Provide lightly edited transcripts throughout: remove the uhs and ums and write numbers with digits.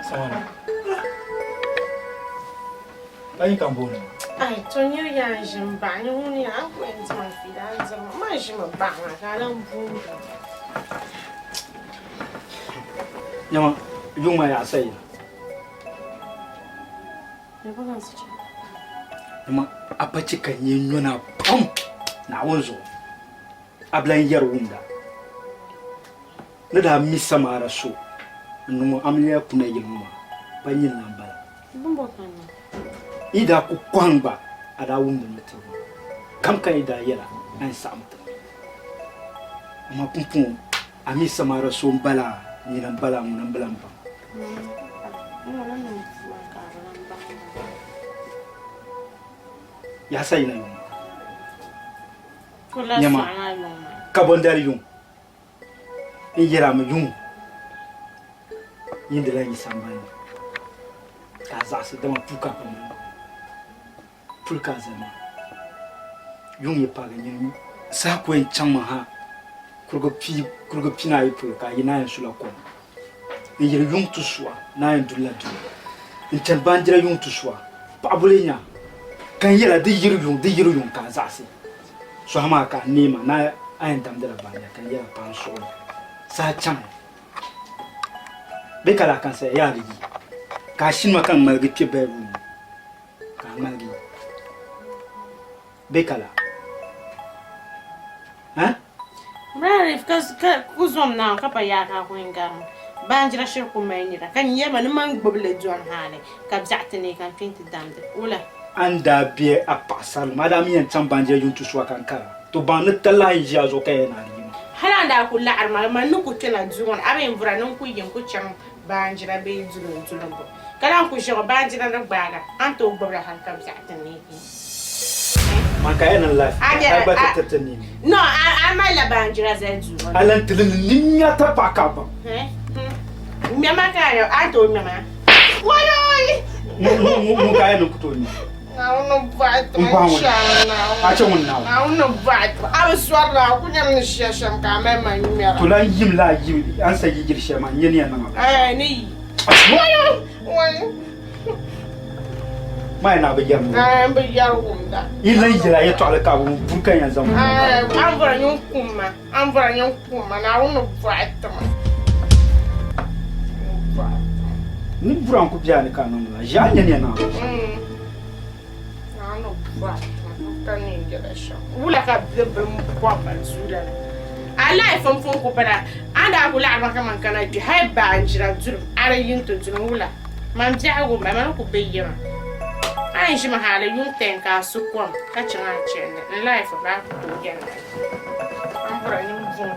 Sama. Ai kambona. Ai, Tonyo ya jimba, ni huni aku enti mafida nzama. Ma jima banga kala mbunga. Nyama, yuma ya sai. Ne bagan su ci. Nyama, apaci kan yin yuna pam na wonzo. Ablan yar wunda. Nada misa mara so. Numu amliya kuna yilma. Banyin lambala. Bumbo kana. Ida ku kwangba ada wunda mutum. Kam kan ida yara an samta. Amma pumpun amisa mara so mbala ni nan bala mun nan balan ba. Ya sai na yun. Kula Nyama. sana yun. Kabondar yun. In yara mu yun. Yin da lan yi sambani. Ka za su dama puka kuma. Pulka zama. Yun ya paga yin sa ko en chama ha. Kurgo pina yi pulka yina yan sula ko. In yara yun tuswa na yan dulla dulla. In can bandira yun tuswa. Pa bulenya. Kan yara da yiru yun ka za su. So hama ka nema na ayan damdara banya kan yara pan so. Sa chama. Bekala kan sa ya rigi. Ka shin makan malgi ke beru. Ka malgi. Bekala. Ha? Brarif kuzom na kapa ya ka kuinga. Banjira shirku mainira. Kan yema ni man gboble jon hale. Ka bzatini kan 20 damde. Ula. Anda biye a pasal madam yen tambanje yun tuswa kan kara. To ban tala hija zo kay na rigi. Halanda ku la arma man nu ku tena zuwan aben vura nun ku yin ku cham banjira be zulun bo. Kala ku shego banjira na baga. Anto gbobra han ka bzatini. Maka yana life. Ai ba ta tatani. No, I might la banjira zezu. Alan tilin ninya ta pakapa. Mama kayo, ato mama. Why? Mu kaya no kutoni. Não, não vai, tu Não. Acha mun nawo. Não, não vai. Abe swara, ku nyam ni shasham ka me ma nyumera. To lan yim la yim an sa yigir shema nyeni yana ma. Ni. Why? Mai na ba yam. Be yar wunda. Ila yira ya to alka bu burkan ya zama. An vara nyum kuma. An vara nyum kuma na unu vai tama. Ni buran ku biya ni kanon la. Ja nyeni yana. Não vai, não tá ninguém deixando. Ula ka bebem papa sura. Ala ifam fon ko para. Anda kula ba kaman kana ji hay ba anjira zur ara yin to zur ula. Man jago ba man ko beyema. Ai shi mahala yun ten ka su kwam ka cin chene. Life ba ko yen. An bura yin vun.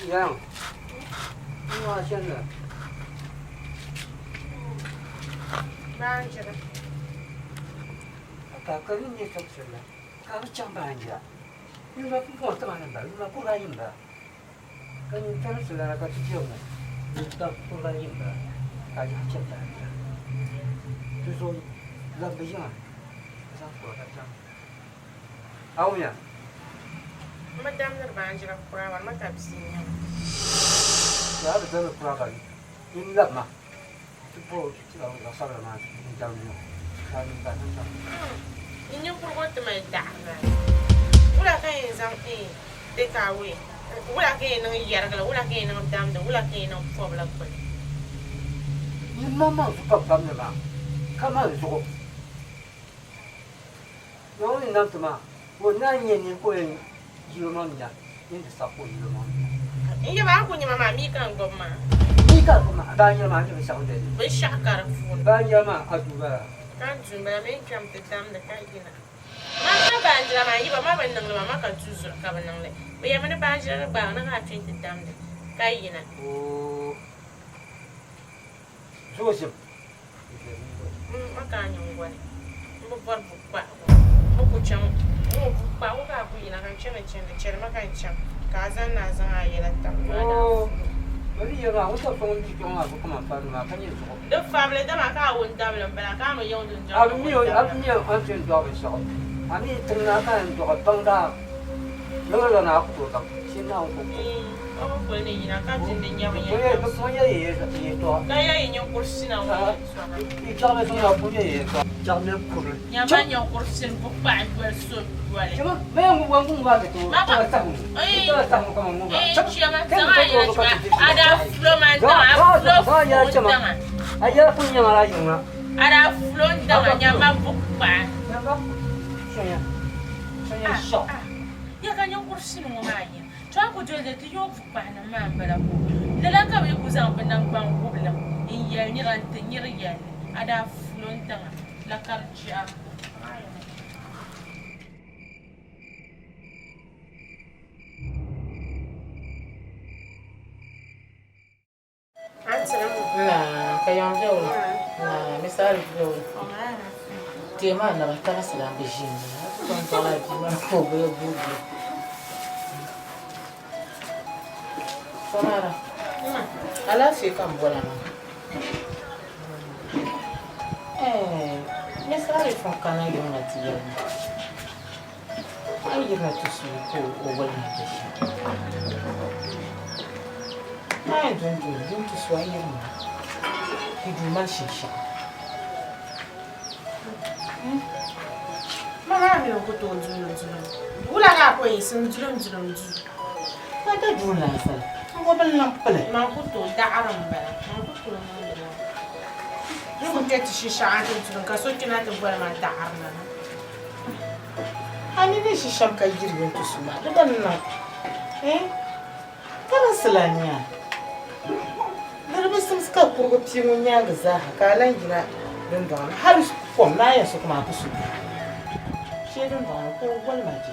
Yang, wah siapa? Banjira. Apa kau ni cakap siapa? Kau cakap aja. Ni nak kau teman anda, ni nak kau lain anda. Kau ni kan saudara kau tujuh anda. Ni tak kau lain anda. Kau cakap aja. Tu so, lambat jangan. Asal kau cakap. Awalnya. Madam na banjira kurawan makabsinya. Ya, betul kurakan. Ini lama. Cuba kita orang sabar mas, jauh ni. Kami tak nampak. Ini kurgot mai dahna. Ula kay zang dekawe. Ula kay nang yargala, ula kay nang damda, ula kay nang fobla ko. Ini mama suka kami lah. Kamu suka. Namun nanti mah, bukan ni kau yang Yulmanya, ini sapu Yulmanya. Iya ba aku ni mama mi kan gomma. Ika kuma banyak macam macam tu. Bai shakar fun. Banyak macam aku bah. Kan jumba me kam te dam da kai gina. Ma banjira ma yiba ma ban nang ma ka tuzur ka ban nang le. Bai mana banjira ba na ka tin te dam da kai gina. Oh. Susim. Maka nyongwani. Mbo bor bu kwa. Mbo ku chang. Mbo ku kwa ka ku ina kan chene maka chang. Kazan na zan ayela tamma. Oh. Bari ya ga wata fa wani kuma abu kuma faru ma kan yanzu. Duk family da ma ka won damlan bala ka ma yau dun jawo. Abu miyo an tin do ba so. Ani tunna kan do bang da. Lo na ku to shin na ku. Ko ko ne ina ka tin din yama Ko ye ko ye to. Ka ya yin yon kursi na wa. Ita me so ya ku ye to. Jamne ku. Nyama yon kursi bu ba ba so wale. Cuma me ngu ngu ba ke to. Ta mu. Ta mu ko mu ba. Chama sama ya ada flow man da flow ya chama. Aya punya malah yung ada flow da nyama bu ba. Nyama. Saya. Saya shock. Ya kan yon kursi no ma yin. Twa ko jode ti yo bu ba na ma bala ko. Dala ka we ku zan ban ban ko bla. In ya ni ran tin yir ya. Ada flow da la karja. Nah, kayong jauh. Nah, misal jauh. Dia mana kita masih dalam bising. Contoh lagi mana kobe bubu. Samara. Ala sih kamu bola mana? Misal itu kan yang nanti ya. Ayo nanti sih ko obal nanti. I don't to sway you. He do my shisha. Mama, eu tô dizendo. Ula ga ko yin zulum. I don't do nothing. I'm going to play. Ma ko to da aran bala. Ma ko to na da. Ni ko te shisha an zulum ka so kina ta bala ma da arna. Ani ne shisha ka jirgin to suma. Da nan. Kana salaniya. Darbe sun suka kurgo timun ya ga za ka lan gina don don har ko na ya su kuma kusu. She don don ko wal maji.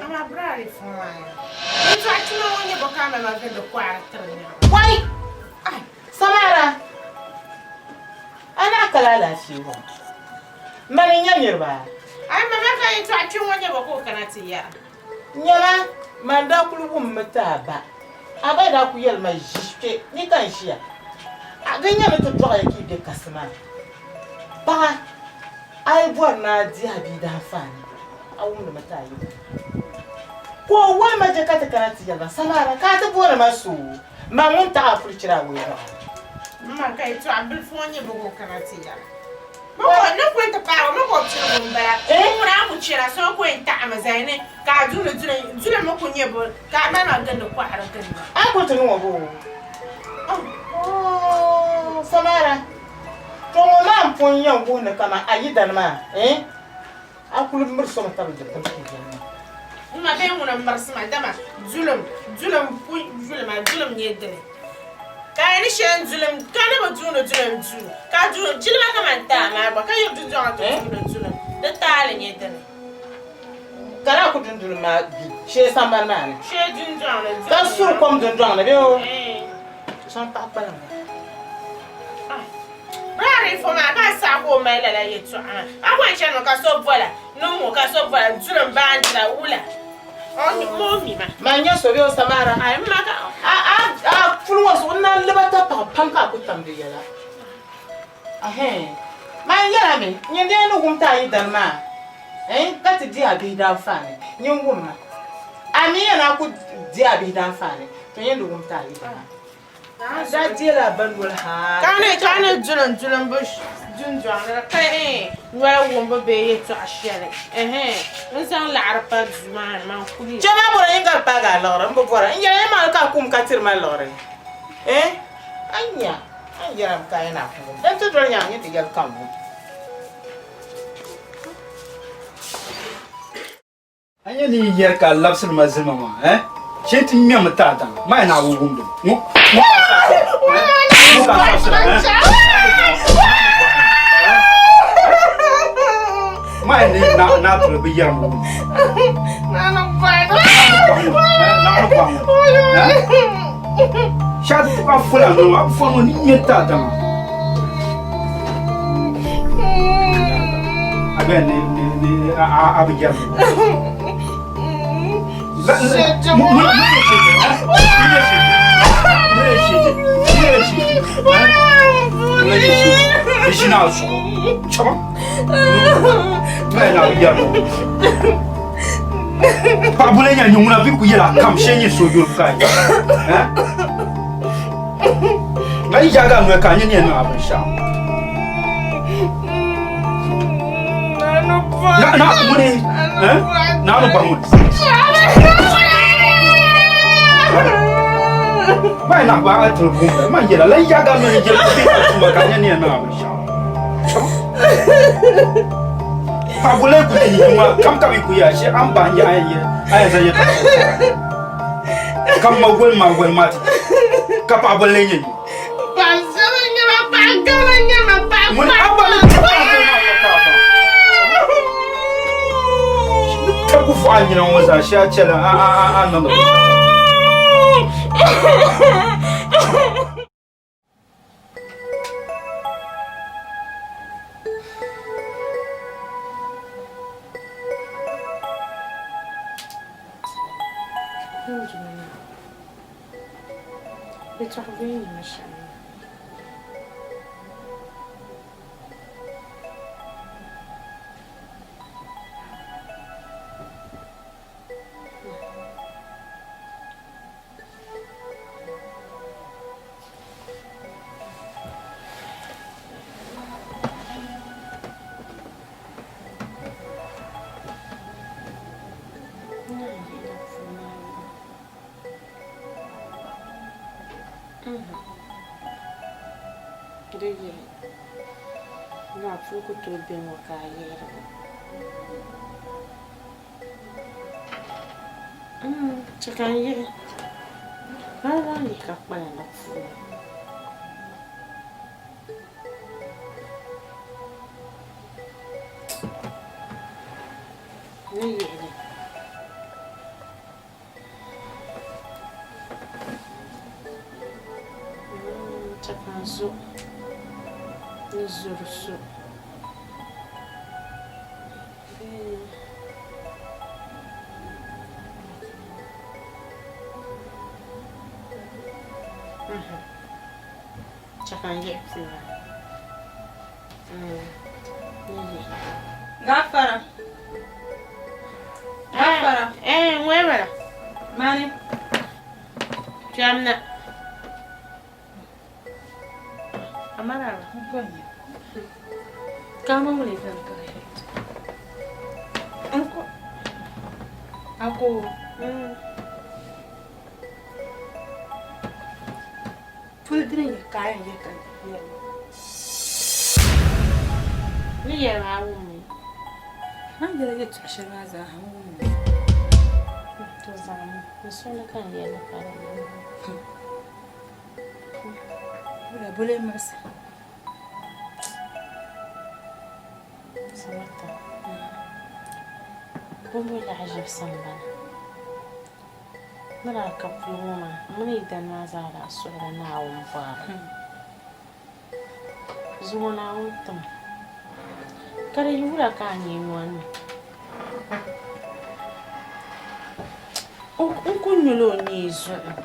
Ama brari fuma. Ni to akina wonye boka ma ma vendo kwara tranya. Wai! Ai, Samara. Ana kalala shi wa. Mani nyamir ba. Ai mama ka yi to akin wonye boko kana tiya. Nyala manda kulubum mata ba. Aba da ku yel ma jishke ni kan shiya. A ganya mata doga yake de kasma. Ba ai buwan na ji abi da fani. Awun da mata yi. Ko wai ma je ka ta karatu yalba Samara ka ta bora masu. Ma mun ta afurcira wuya. Mama ka yi to abil fonye boko kana tiya. Mama na kwenta pa ma ko tira bomba. Mura mu cira so kwenta amazane ka jule mo kunye bo ka ma na ganda ko harakan. Ai ko tunu wa bo. Oh Samara. To mo ma mpon yan bo ne kama ayi dan ma akulu mir so mata da ta ci. Ma be mun marsima dama zulum yedene. Ka ni shen zulum ka na ba zulum ka jilma ka man ta ma ba ka yudu zulum da tale yedene. Kara ku dundun ma bi she sambar ma ne. She junjona. Ka sur kom dundun na be o. San pa pa na. Brari fo ma ka sa ko mai la yetu akwa nche no ka so vola no mo ka so vola zulum bandira ula. Oh, mi ma. Manya so be o Samara. Ai ma ka fulwa so na lebata pa panka ku tambe yala. Manya me nyende no gumta yi dan ma. Ka ti di abi dan fani. Nyungum ma. Ami na ku di abi dan fani. To yendo gumta yi dan. Da di la ban wal ha. Kane zulum bush junjona kai wala womba be yetu ashere. Nsan la arpa zuma man kuli. Chama bora ingal paga lore mbo bora. Nya ma ka kum ka tir ma lore. Anya ram ka ina ku. Dan to do nya ni digal kam. Anya ni yer ka lapsul mazima ma Chenti nyam tata ma na wugumdo. Ma ni na to be yer mu. Na ba. Chat ka fula no afo no ni tata ma. Aben ni abijar. Pabulenya nyunguna biku yela kamshenye soyo kai. Ngai jaga nwe kanye ni na abisha. Na mune, na no bamu. Mai na ba atul kumba, mai yela lai jaga nwe je biku kanye ni na abisha. Pabule ku ni nyunguna kam kam ku ya she amba ya aya za ya. Kam magol mati. Ka pabule nyi. Mun abala ta ku fa nyina waza sha chela nan da بتعبيني مش Dege na fuku to be mo kayero chakanye ala ni kapala na fu ni yele chakanzo Zursu. Chakanje fula. Gafara. Muévela. Mani. Jamna. Amara. Kama mulivyo kaya. Ako. Pudrin kaya yakan. Ni ya maumi. Hanga ya tashara za hamu. To zamu. Musona kan ya na fara. Bule masa. سمعت قوموا العجب صنبنا من الكفلومة من يدن ما زال السعر ناوم فار زونا وتم كره يولا كان ينوان أكون يلوني زعم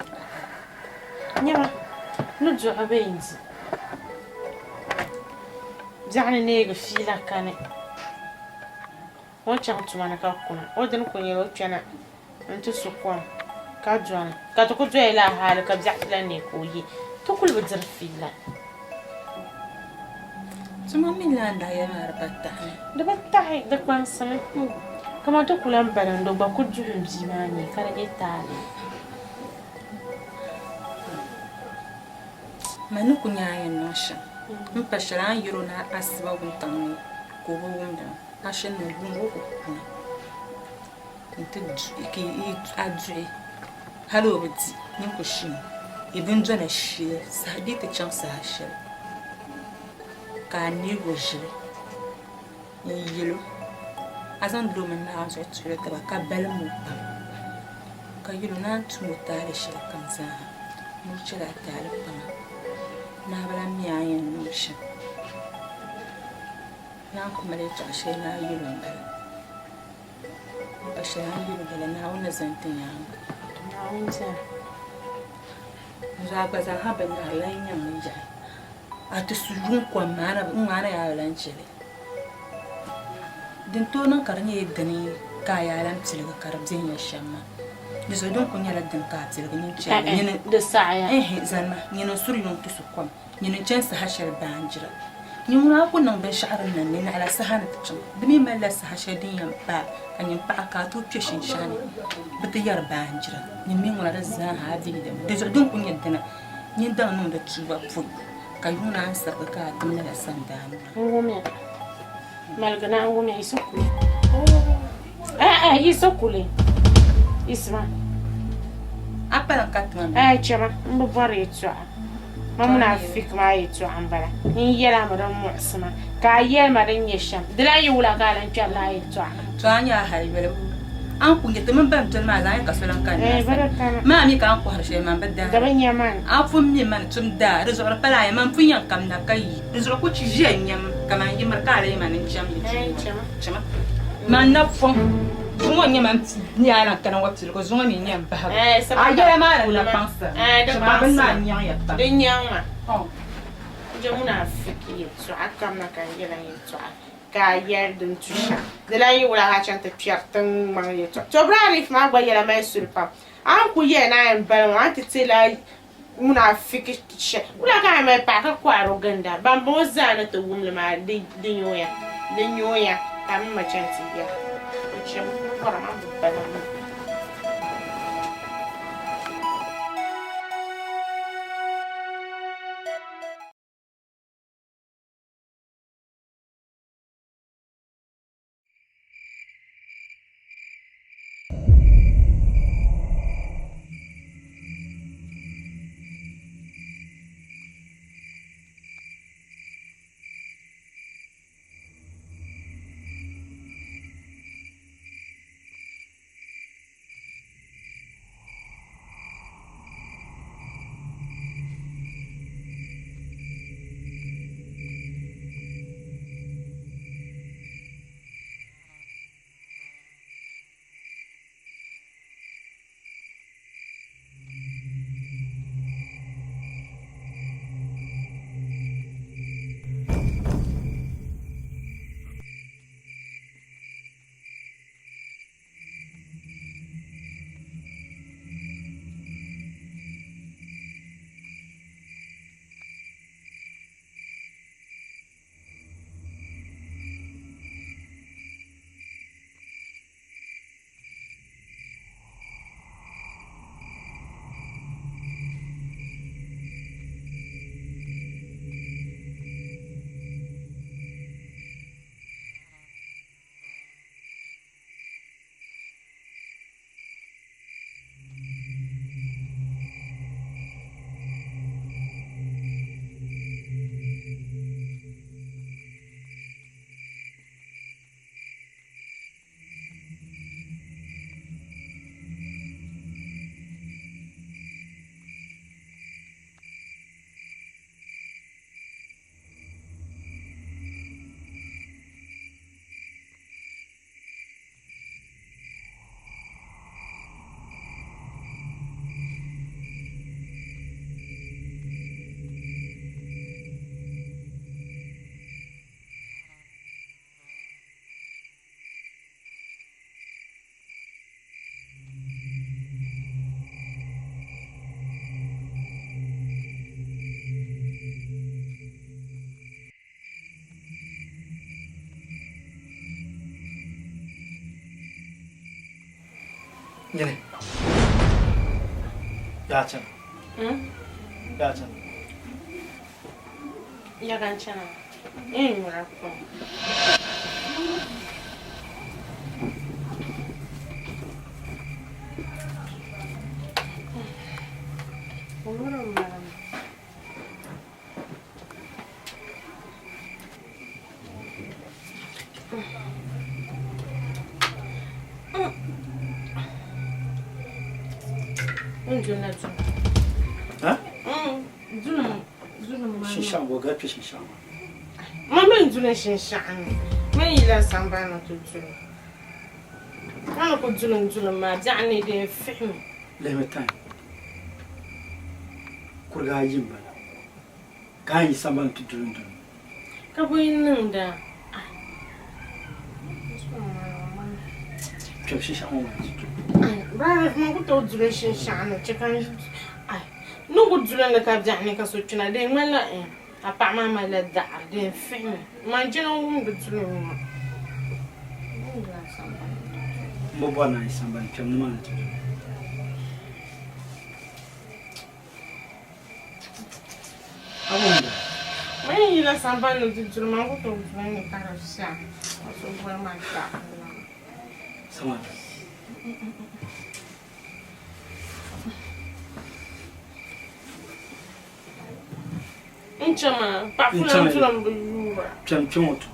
نما نجع بينزي يعني نيجي في لكاني wancan tumana ka kuna wadin kun yi wacce antu sukon ka jona ka to ku joye la hal ka bi'tla ne koyi to kul bidir fila Tuma min la nda ya marbatta. da battahi da kwan sama kama to kulan baran do ba ku juhum jimani kara ne tale Manu kunya ya nosha. Mpashara yuro na asba wuntan ko wunda. Ashen no bungo ko kuna. Inte ki adre. Halo bidi nko shin. Ibn jana shi sabi ta chan sa shi. Ka ni goje. Ni yelo. Azan do men na azo tsure ta ka belmu. Ka yelo na tumo tare shi kan sa. Mu cira tare pa. Na bala mi ayen no shi. Na kuma le ta shi na yelo ngal. Pasharan yuru gala na wona zantin ya. Na wunta. Za ba za ha ban da lan yan mun ja. A ta sujun kwa mana ya lan chile. Din to nan karnya dani ka ya lan chile ka karab zin ya shamma. Diso don kunya la din ka chile ni chile ni Da saya. zanma ni no suri yon tusu kwam ni no chance hashar banjira. Ni wona ko nan ban sha'ar nan ne ala sahana tacin. Dimi malla sahasha din yan ba kan yin pa ka to pishin shani. Bata yar banjira. Ni min wala da zan ha di da. Diso don kunya dana ni dan non da tuba fu. Ka yuna an saka ka dimna da sandana. Ngome. Malgana ngome isokule. Isokule. Isma. Apa katman. Chama, mbare tswa. Mamuna fik ma yitswa ambara. Ni yela madan mu'sima. Ka yel madan yesham. Dila yula ka lan challa yitswa. To anya haibele. An kunye to man bam tun ma zan ka solan kan. Barakana. Ma mi kan ko harshe man badda. Gaban yaman. An fun mi man tum da rezo pala ya man fun yan kam na kai. Rezo ko ci je nyam kaman yi marka da man cham yi. Chama. Chama. Man na fun. Zungo nyam ni ala kan wapti ko zungo ni nyam ba. Ayela ma la pansa. Da Chama ban ma pansa. nyam ya ta. Den yama. Oh. Jamuna fiki yitswa akam na kan yela yitswa. Ka yer dun tusha. Dila yula ha chanta piertan man yitswa. To brarif ma gba yela mai surpa. An ku ye na en bal an titila muna fiki she. Ula ka mai pa ka kwaro ganda. Ban bo zana to wumle ma din yoya. Din yoya kam ma chanti ya. Chem kwara ma bu bala. Nyene. Ya can. Ya can. Ya kan chana. Yura ko. Huh? Zulum. Shishan wo ga shishan. Mama zulum shishan. Me ila samba na tutu. Kana ko zulum ma jani de fihim. Lemetan. Kurga yimba. Kan saban tu dulun. Ka bo yin da. Chopshi shamu. Ba ma ko to zulun shin shanu chikan. Ai. No ko zulun la ka jani ka so tuna de mala apa mama la da de fihim. Ma jina wum de zulun ma. Bobo na saban cham man. Awunda. Mãe, ela samba no título, mas eu estou vendo para o chá. Eu vou matar. Sama. Chama, para fulano fulano buiuba. Cham tutu.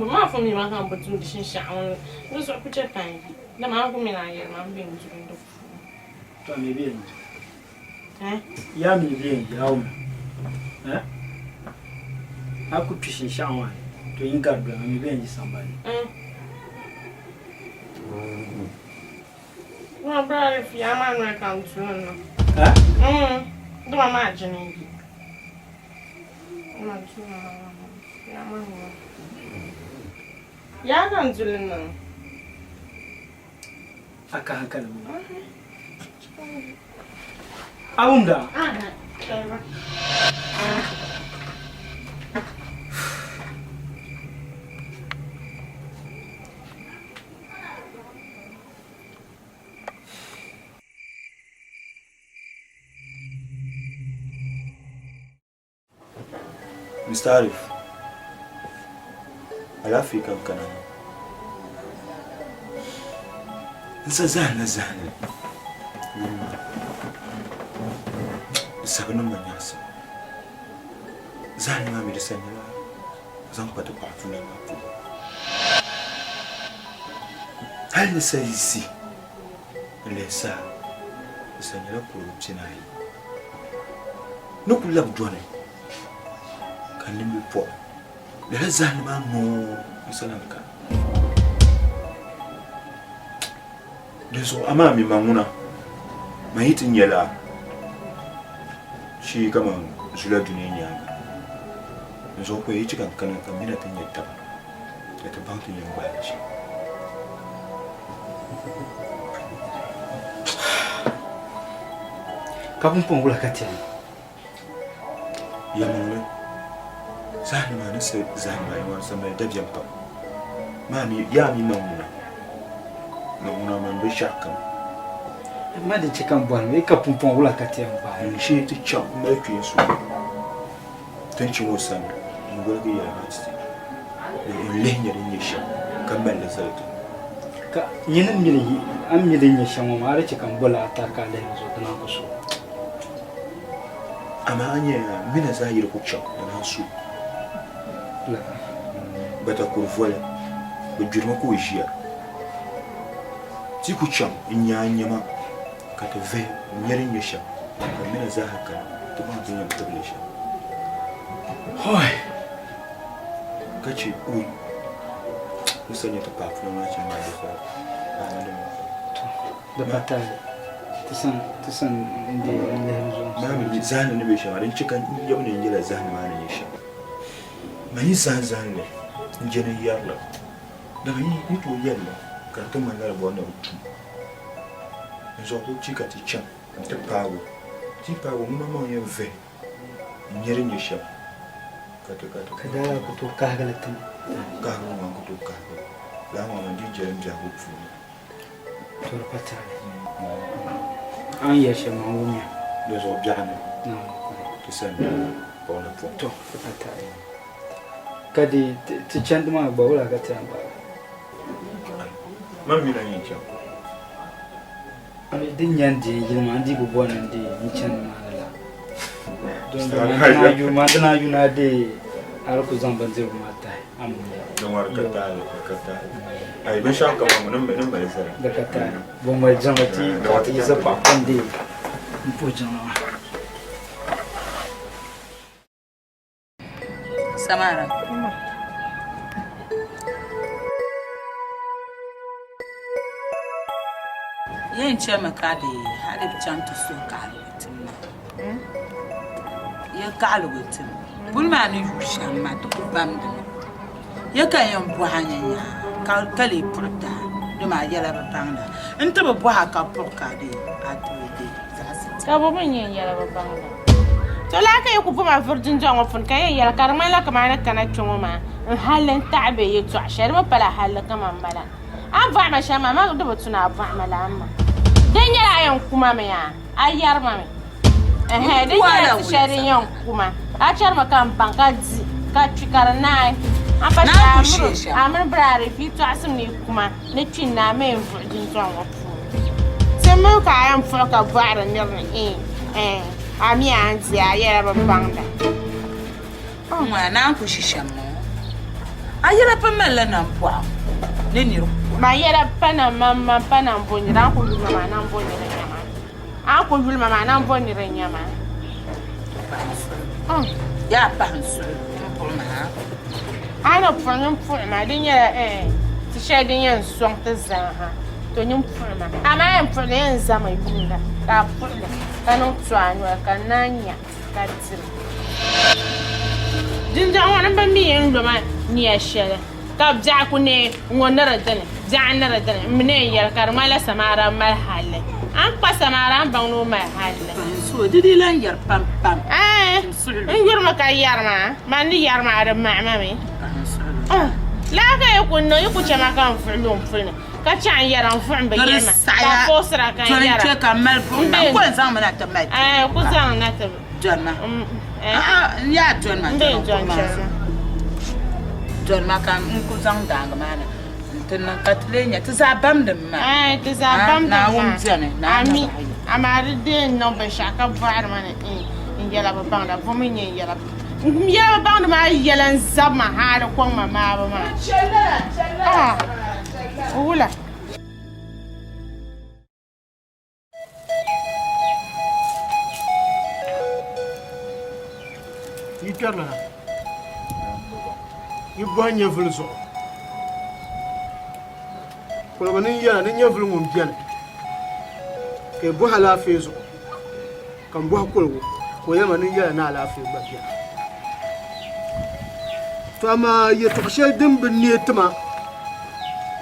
Ma fumi ma kan batu dishin sha'awun. No so ku ce kan. Da ma ku mina yar ma bin jirin da. To me bien. Ya mi bien ya o. Aku pishin sha'awan. To yin gardu mi bien sambani. Wa bra fi ama no kan tun no. Do ma jini. Ma tun ya ma no. Ya kan zulun nan. Aka hankali mu. Awunda. Mr. Arif, alafu ikamkana zana sabana manyasa zani mami disanyala zan kwata kwafuna mapu hali saisi lesa disanyala kurupchinayi nukula bujwane kanimbi po lera zani ma no misalanka deso amami manguna mahitin yala shi kama zula duniya nyanga deso ko yi cikan kan mina tin yatta da ta bantu yin ba shi Kapun pongula katian. ya mangwe zani ma na sai zani ma yawan sama da jampa mami ya mi manguna man be shakam Ma de chikan buan we kapun pongula katian ba. shi ti cham ma kwi su tanci wo san ngorgi ya hasti lenya de nyesha kamel zalto Ka yinin mili am mili nya shamu ma re chikan bula ataka le zo dana ko so. ama anya mina zahir ko cham na su La. bata ko vola be jurma ko jia ti ku cham nya ma ka ta ve nyere nyesha mina zahaka to ba dunya tablisha Hoy. kace ui musanya ta pafu na cin ma da sa ba na Da batalha. Tisan inde zo. da mi zani ne be shawarin cikan yau ne jira zani ma ne shi mai zan ne injini yalla da mai to yalla ka to man la bona utu zo ko cika ti chan ta pawo ti pawo mu ma ye ve nyere ne shi ka Kada ku to kagalatin. ka mu ma ko to ka la ma ndi jere nja ko fu To batalha. An yashe ma wunya. da zo jana Na. to san bona fu To batalha. Kadi ti chandu ma ba wala katian ba. mami na yin chan Ani din yandi yilma andi bu bonan di ni chan ma la. Don na yu na de har ku zamban zai mata amma don war kata ai be shan kama mun nan bai sai da kata bon mai jamati da wata yasa ba kan de mu jama'a Samara. yin chama ka de hade cham to so ka lutin ya ka lutin bulma ni yushan ma to bam de ya kan yan bu hanya ka le purta de ma yala ba panga nta ba bu ha ka purka de atude zasi ka bo mun yin yala ba banga to la ka ku ma furdin jan wafun ka yin yala karma la ka ma na kana chungo ma halin ta'be yi to ashar ma pala halaka man bala an fa ma shama ma do butuna fa ma la amma dan yala yan kuma me ya ayar ma me dan yala sharin yan kuma a char ma kan banka di ka chikar nai an fa amr brare fi to asim ni kuma ne cin na me furdin jan wafun sai mun ka yan fa ka bara ne ami anzi ayara ba banga ma na ku shishamo ayara pa mala na mpwa ne ni ro ma yara pana mama pana mbonyi na ku luma ma na mbonyi na nyama a ku luma ma na mbonyi na nyama ya pa hansu mpoma ana pfanyo mpfuma dinya ti shedinya nsong te zaha to nyum pfuma ama mpfuma nzama yunda ka pfula kana tswanwa kana nya ka tsiri jinja wana ba mi yin luma ni ya shele ka bja ku ne ngonara dane bja nara dane mne yar kar mala samara mal halle an pa samara an bangno mal halle so didi lan yar pam pam in yurma ka yarma man ni yarma da ma'mami la ka yakun no yaku chama kan fulum fulne ka chan yaran fu'un bayyana ka fosra kan yara to ka mal bu na ko zan mana ta mai ku zan na ta jonna ya jonna jonna kan ku zan danga mana tin ka tlenya ta zabam da ma ta zabam da na wum jane na ami amari de no ba shaka bar mana in yala ba bang da fo min yala yala ba bang da ma yala zab ma ha da kon ma ba ma wula Ikarla Ibanya vulzo Kula bani yana ni nyavul ngum biane ke bo hala fezo kan bo kulgo ko yama ni yana na ala fe ba biane to ama ye to shel dim bin ni tama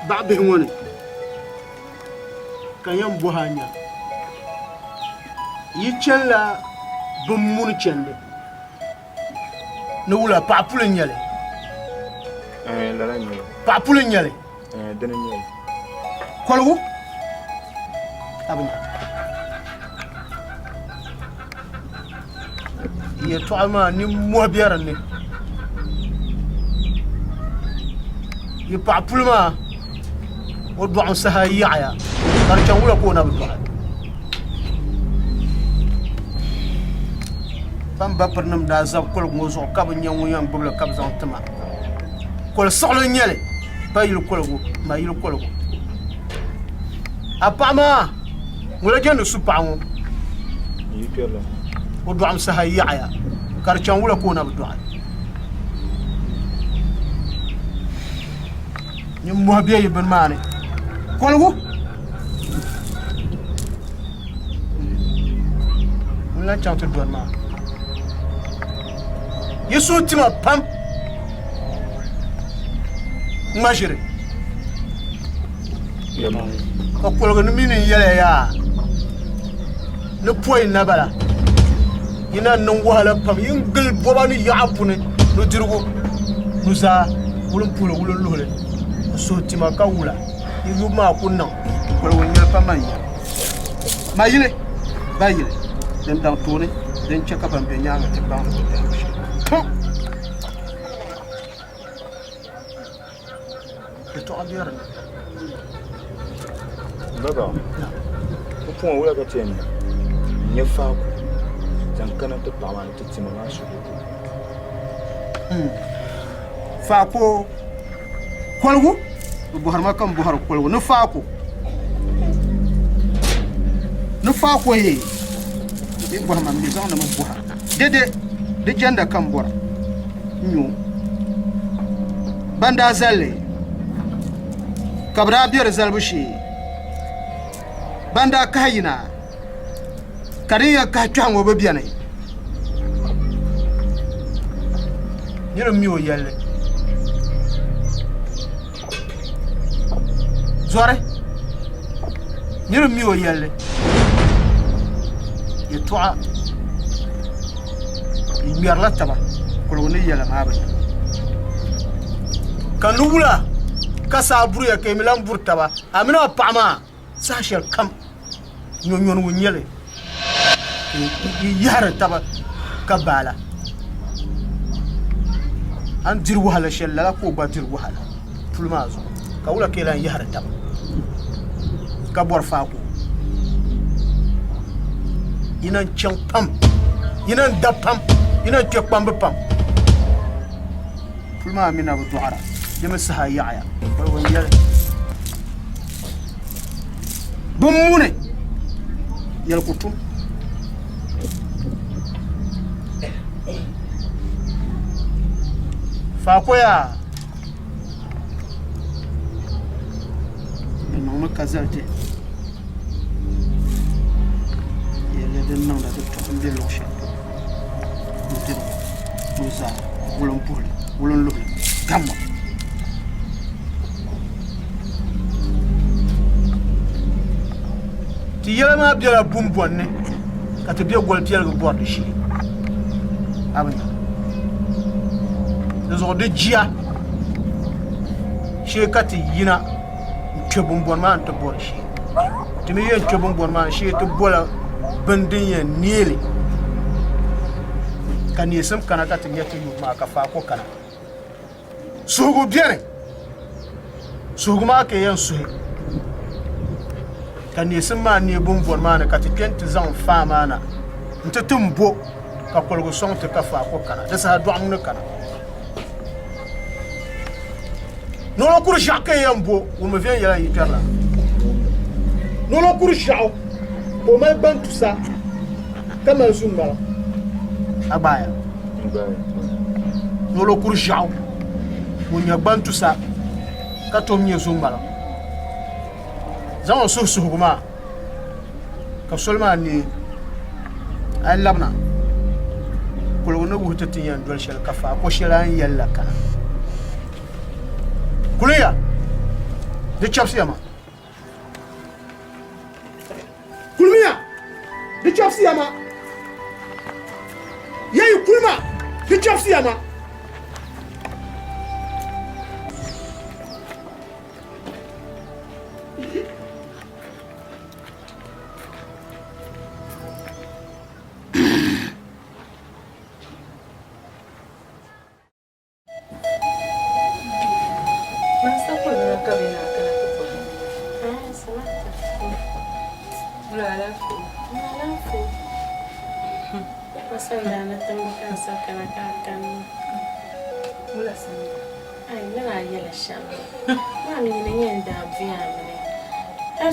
ba be woni kan yam bo hanya yi chella bum mun chende no wula pa pulin yale la la ni pa pulin yale dana ni kolgu abunya ye to ama ni mo biaran ni ye pa pulma o do an sahaya ya kar kan wula ko na bu pam ba pernam da zab kolgu mo zo ka bu nyangu yang bubla kab zan tama kol solo nyele ba yil kolgu ma yil kolgu apama wala jenu supawo yi perla o do am sahaya ya kar kan wula ko na bu do ni mo biye ben mane kolgu wala chan to do ma yesu tima pam majire yama ko kolgo ni mini yele ya ne poy nabala ina non wala pam yingul bobani ya apune no dirgo nusa wulum pulo wulum lole so tima ka wula yigu ma kunna kolgo nyel pam mayile bayile dem dang tone den cheka pam be nyaanga te bang to abiyar baba ko pon wala ka tem nye fa ko jan kana to pa man to tima ma su fa ko kolgu buhar ma kan buhar kolgu no fa ko ye bi buhar ma mi zan na mu buhar dede de janda kan bora nyu banda zale kabra biyar zalbushi banda kahina kariya ka twango be biane nyero mi o yelle zore nyero mi o yelle ye toa yiyar la taba ko ne yela ma ba kanubula kasa buru ya ke milan burtaba amina pama sashel kam nyon wunyele yara taba kabala an dir wahala shella ko ba dir wahala fulmazo ka wula ke lan yara taba ka bor fa ko inan chan pam inan da pam inan te pam pam fulma amina bu duara jama saha yaaya ba wunyele bumune yel kutum fa koya no ma kazalte yele den non da to inde loche mutin musa wolon pole wolon lobe gamma ti yele ma biela bumbonne ka te biya gol tiel go bord shi abanya zo de jia she ka ti yina ke bumbon ma to bord shi ti mi yen ke bumbon ma shi to bola bandin ya niele kan yesam kana ka ti nyati yu ma ka fa ko kana sugu biere sugu ma ke yen suhe kan yesam ma ne bumbon ma na ka ti kenti zan fa ma na ntetumbo ka kolgo song te ka fa ko kana da sa do amne kana nolo kuru shaka yambo o me vient yala yiterla nolo kuru shao o me ban tout ça kama zumba abaya nolo kuru shao o nya ban tout ça ka to mi zumba zan so kuma ka solma ni ay labna kolgo no wuta tiyan dol shel ka fa ko shelan yalla kana kuliya de chapsiyama kulmiya de chapsiyama yayi kulma de chapsiyama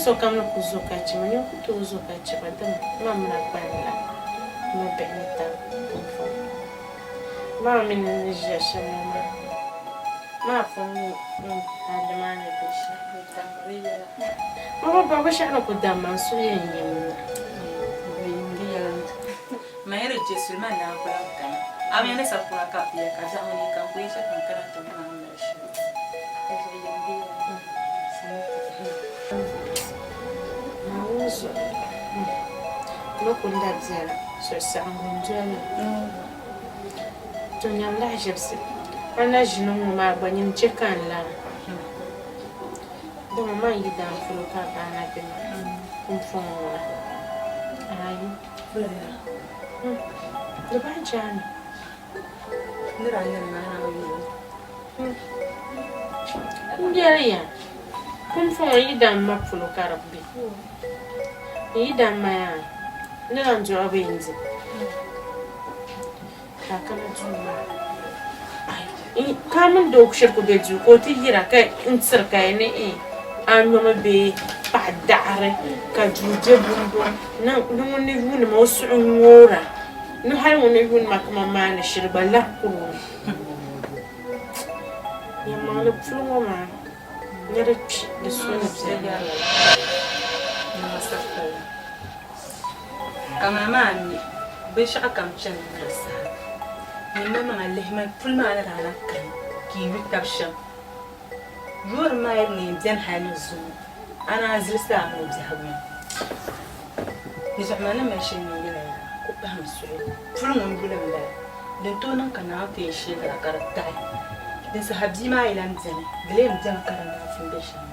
so kam na kuzuka chima nyo kutuzuka chima dama mamna kwenda mabenita mfo mama mimi nijasha ma fomu adamani bisha tamriya mama baba shana kudama so yenye Maere Jesu mana kulaka. Amene sapuna kapia kaza oni kampuisha kankana toma maisha. Mauzo. Lokunda dzela so sangunjana. Tonyamla jepsi. Ana jino ma banyin chekan la. Do mama yida mfuluka bana bina. Kumfona. Ayi. The banjani. Ndiya. Kumfona yida mafulu karabbi. Yida maya. Nila njo abenzi. Takana juma. Ai, kamen dok shirku beju ko ti hira kai insir kai ne anoma be padare ka juje bumbo na ngone wuni mo su ngora no har ngone wuni makama mana shirba la ko ya mala fulmo ma nyere de sona na sakala kama mami be shaka kam chen rasa ni mama ngalle ma pul ma ala ala kan ki witab sham jor ma ni ben halu zu ana azrista mu zahabu ni zamana ma shi ni la ko ba ham su pul mun bula la den to nan kana te shi la karata den sahabi ma ila mzani gele mzani karana foundation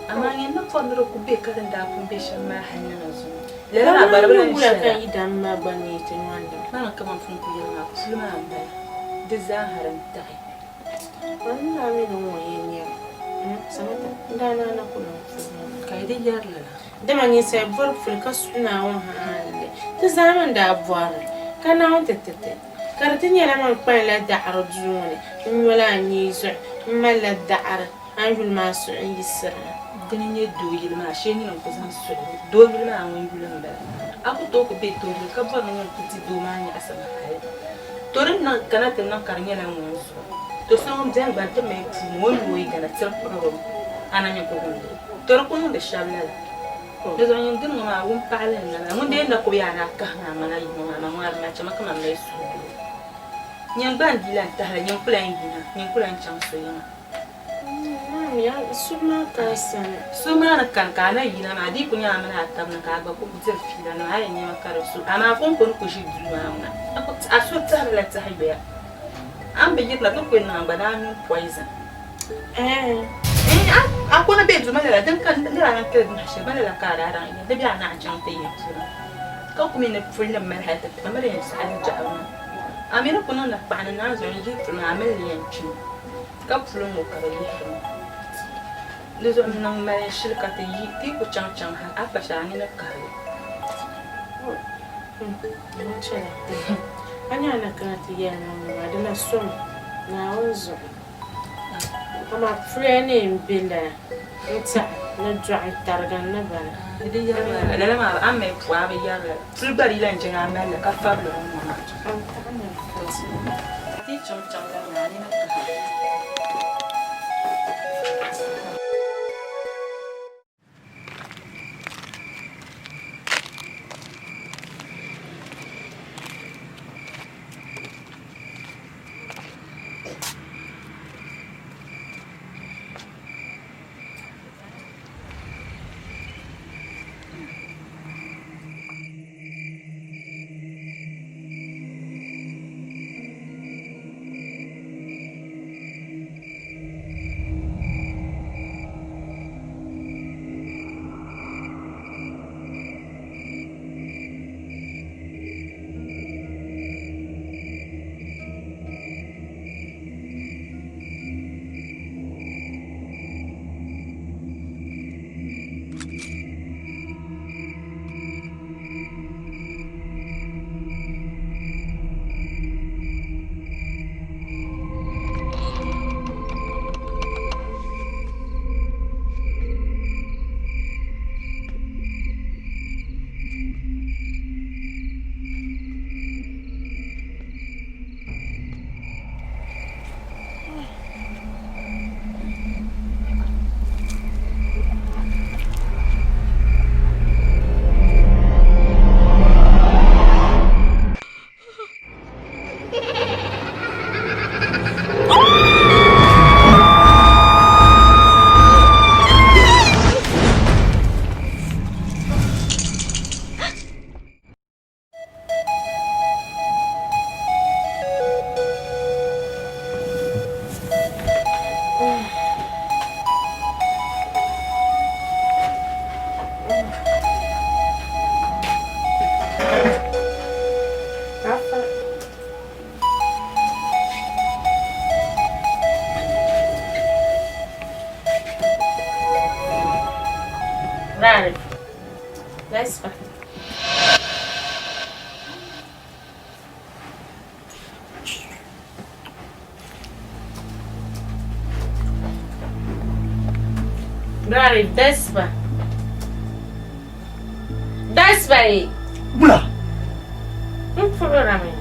ama ni na fondro ku be karanda foundation ma hanna zu la la barbara ni kan idan ma bane tin wanda mana kaman fun ku yana fulma ba da zaharan tai wannan ne no yin ya samata ndana na kula kai da yarla da man yi sai bur fulka suna wa halle ta zaman da abuwar kana wanta tete karatin yana man kwala da arjuni in wala ni zu mala da ar an gul masu yi sirra ganin ya doyi ma she ni ko san su doyi ma an gulan da aku to ko be to ka ba nan ku ti do ma ni asama hai to rin nan kana tin nan karnya na mu so to san jan ba ta mai ku mo yi ga na tsar ko ana ni ko gunde to ko mun da shabla da zan yin din ma wun palen na mun da ko ya na ka na mana yi ma na mu ar na chama kama mai su nyang ban dilan ta ha nyang plan hina nyang plan chang so yana ya suma ka san suma na kan kana yina ma di kunya mana atam na ka ba ko bitir fila na ayi ne makara su ama fon ko ko shi duwa na ako asu tsara la ta hayya am be yitla to ko na ba na mi poison ako na be zuma la dan kan da na kire na shi ba la ka da ran da bi ana jan ta yi sura ko kuma ne fulla mar hata kamar yin sa an ja'awa amina kuno na pa na zo ni jitu na amal yanci ka fulla mo ka yi le zo na ma shirka ta yi ti ku chang chang ha afa shani na kare anya na kan ti ya na ma da na so na wanzo ama friend in bila nta na dwa targan na ba idan ya ba la ma am me fu abi ya ba sul bari lan jin amal ka fa blo mo na ti chang chang na ni na ka Right. That's fine. Right, that's fine. That's fine. Bula. Programming.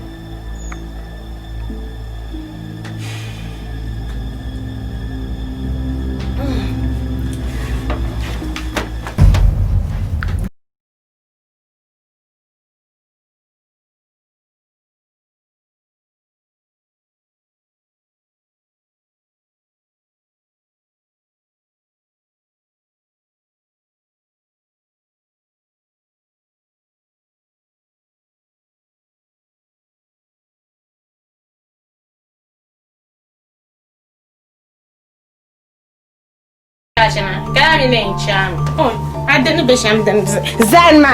Kashana, kami ne cham. Oh, adenu be sham den Zanma.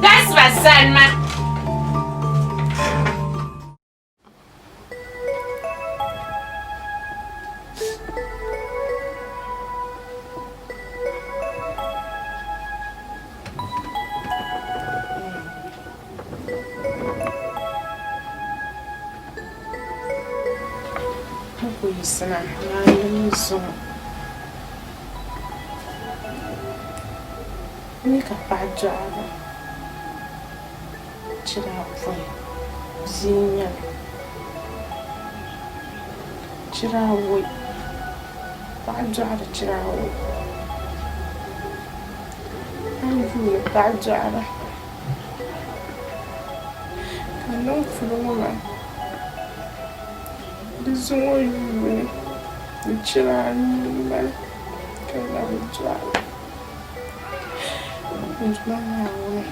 That's what Zanma. Sana na yuzo ni ka pajara chira fun zinya chira wo pajara chira wo ani pajara kanon fuluma Dizungo yuni Nichira nyumba Kena mjwala Njumana wana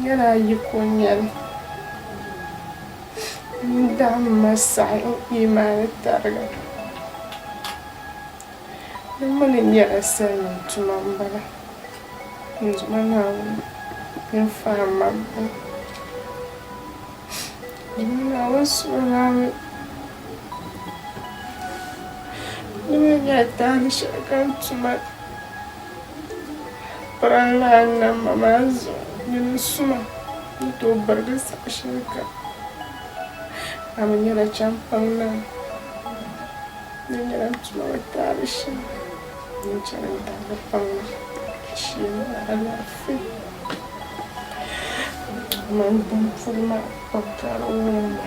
Nyera yikonyen Ndam masai Imane targa Namani nyera senu Tumambala Njumana wana Nfama mbu I was around. Get down, she come to my Paralana Mamaz, Suma, to burgers, Shaka. I'm a near a champion now. Then to my parish. You tell the pound. She and I feel. Man, for my papa.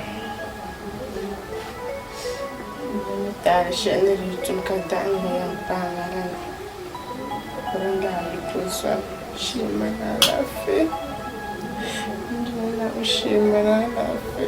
Dar shender yutum kadang yang pangalan. Berangga ikusan shimana lafe. Ndona ushimana lafe.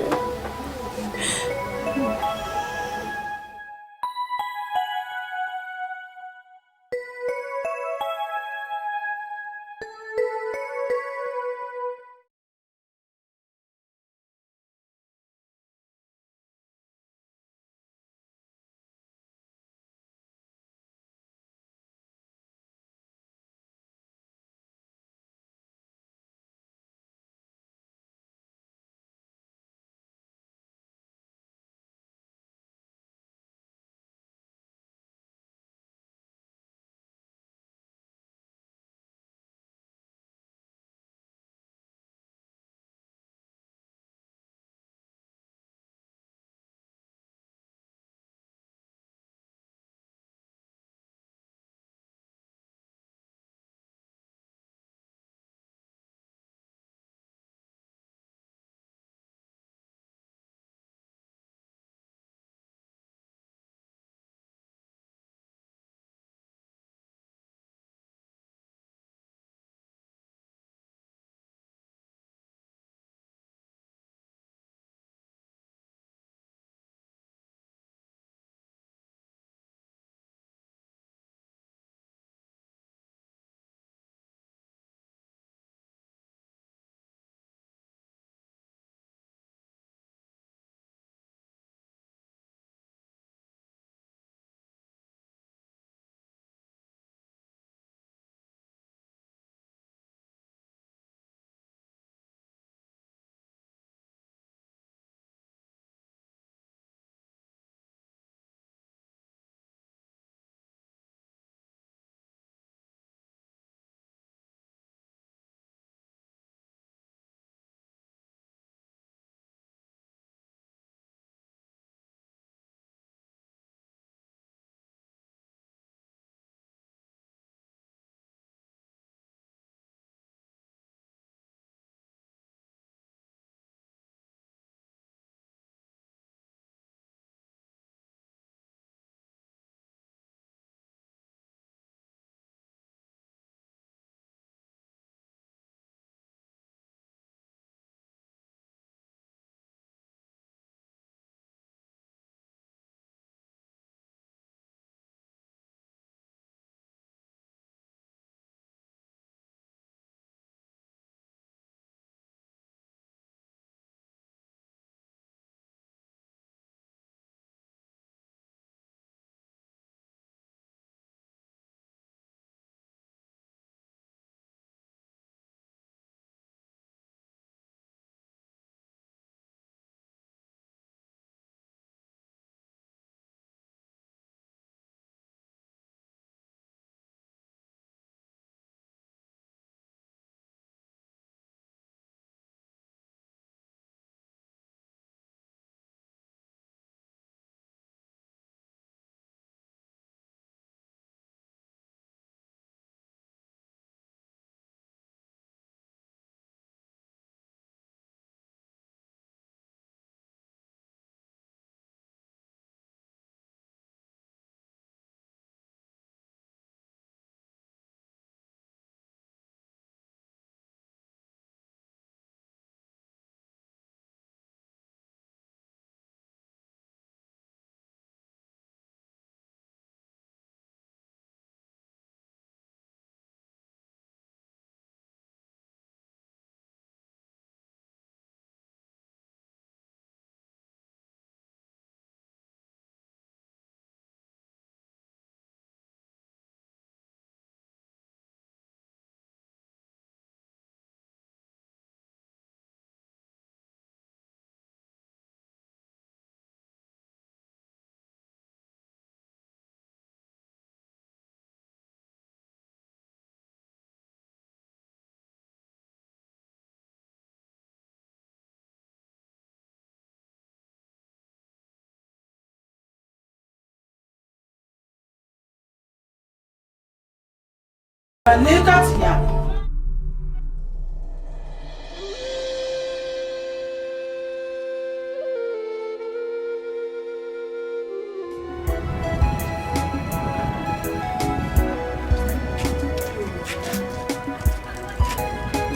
Ne ka tiya.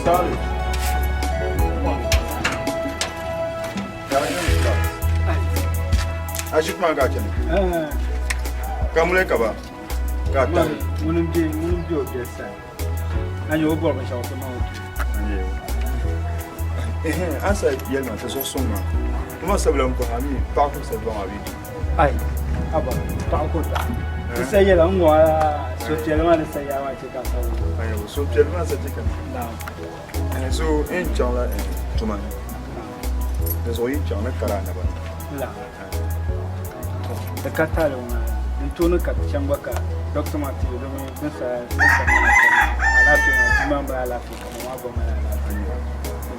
Sorry. Acho que não é Kamule kaba. Gata. Munum di o desa. Anyo obo ba shawo ma o. Asa yel ma so soma. Uma sabla ko ami pa ko se bon abi. Ai. Aba ta ko ta. Isa yela ngwa so tielma le saya wa che ka sa. Ayo so tielma sa tika. Na. So in chala tuma. So in chala kara na ba. La. Da katalo na. Ntunu ka changwa ka Dr. Matthew do me nsa alafi ma mamba alafi kama wabo mala alafi.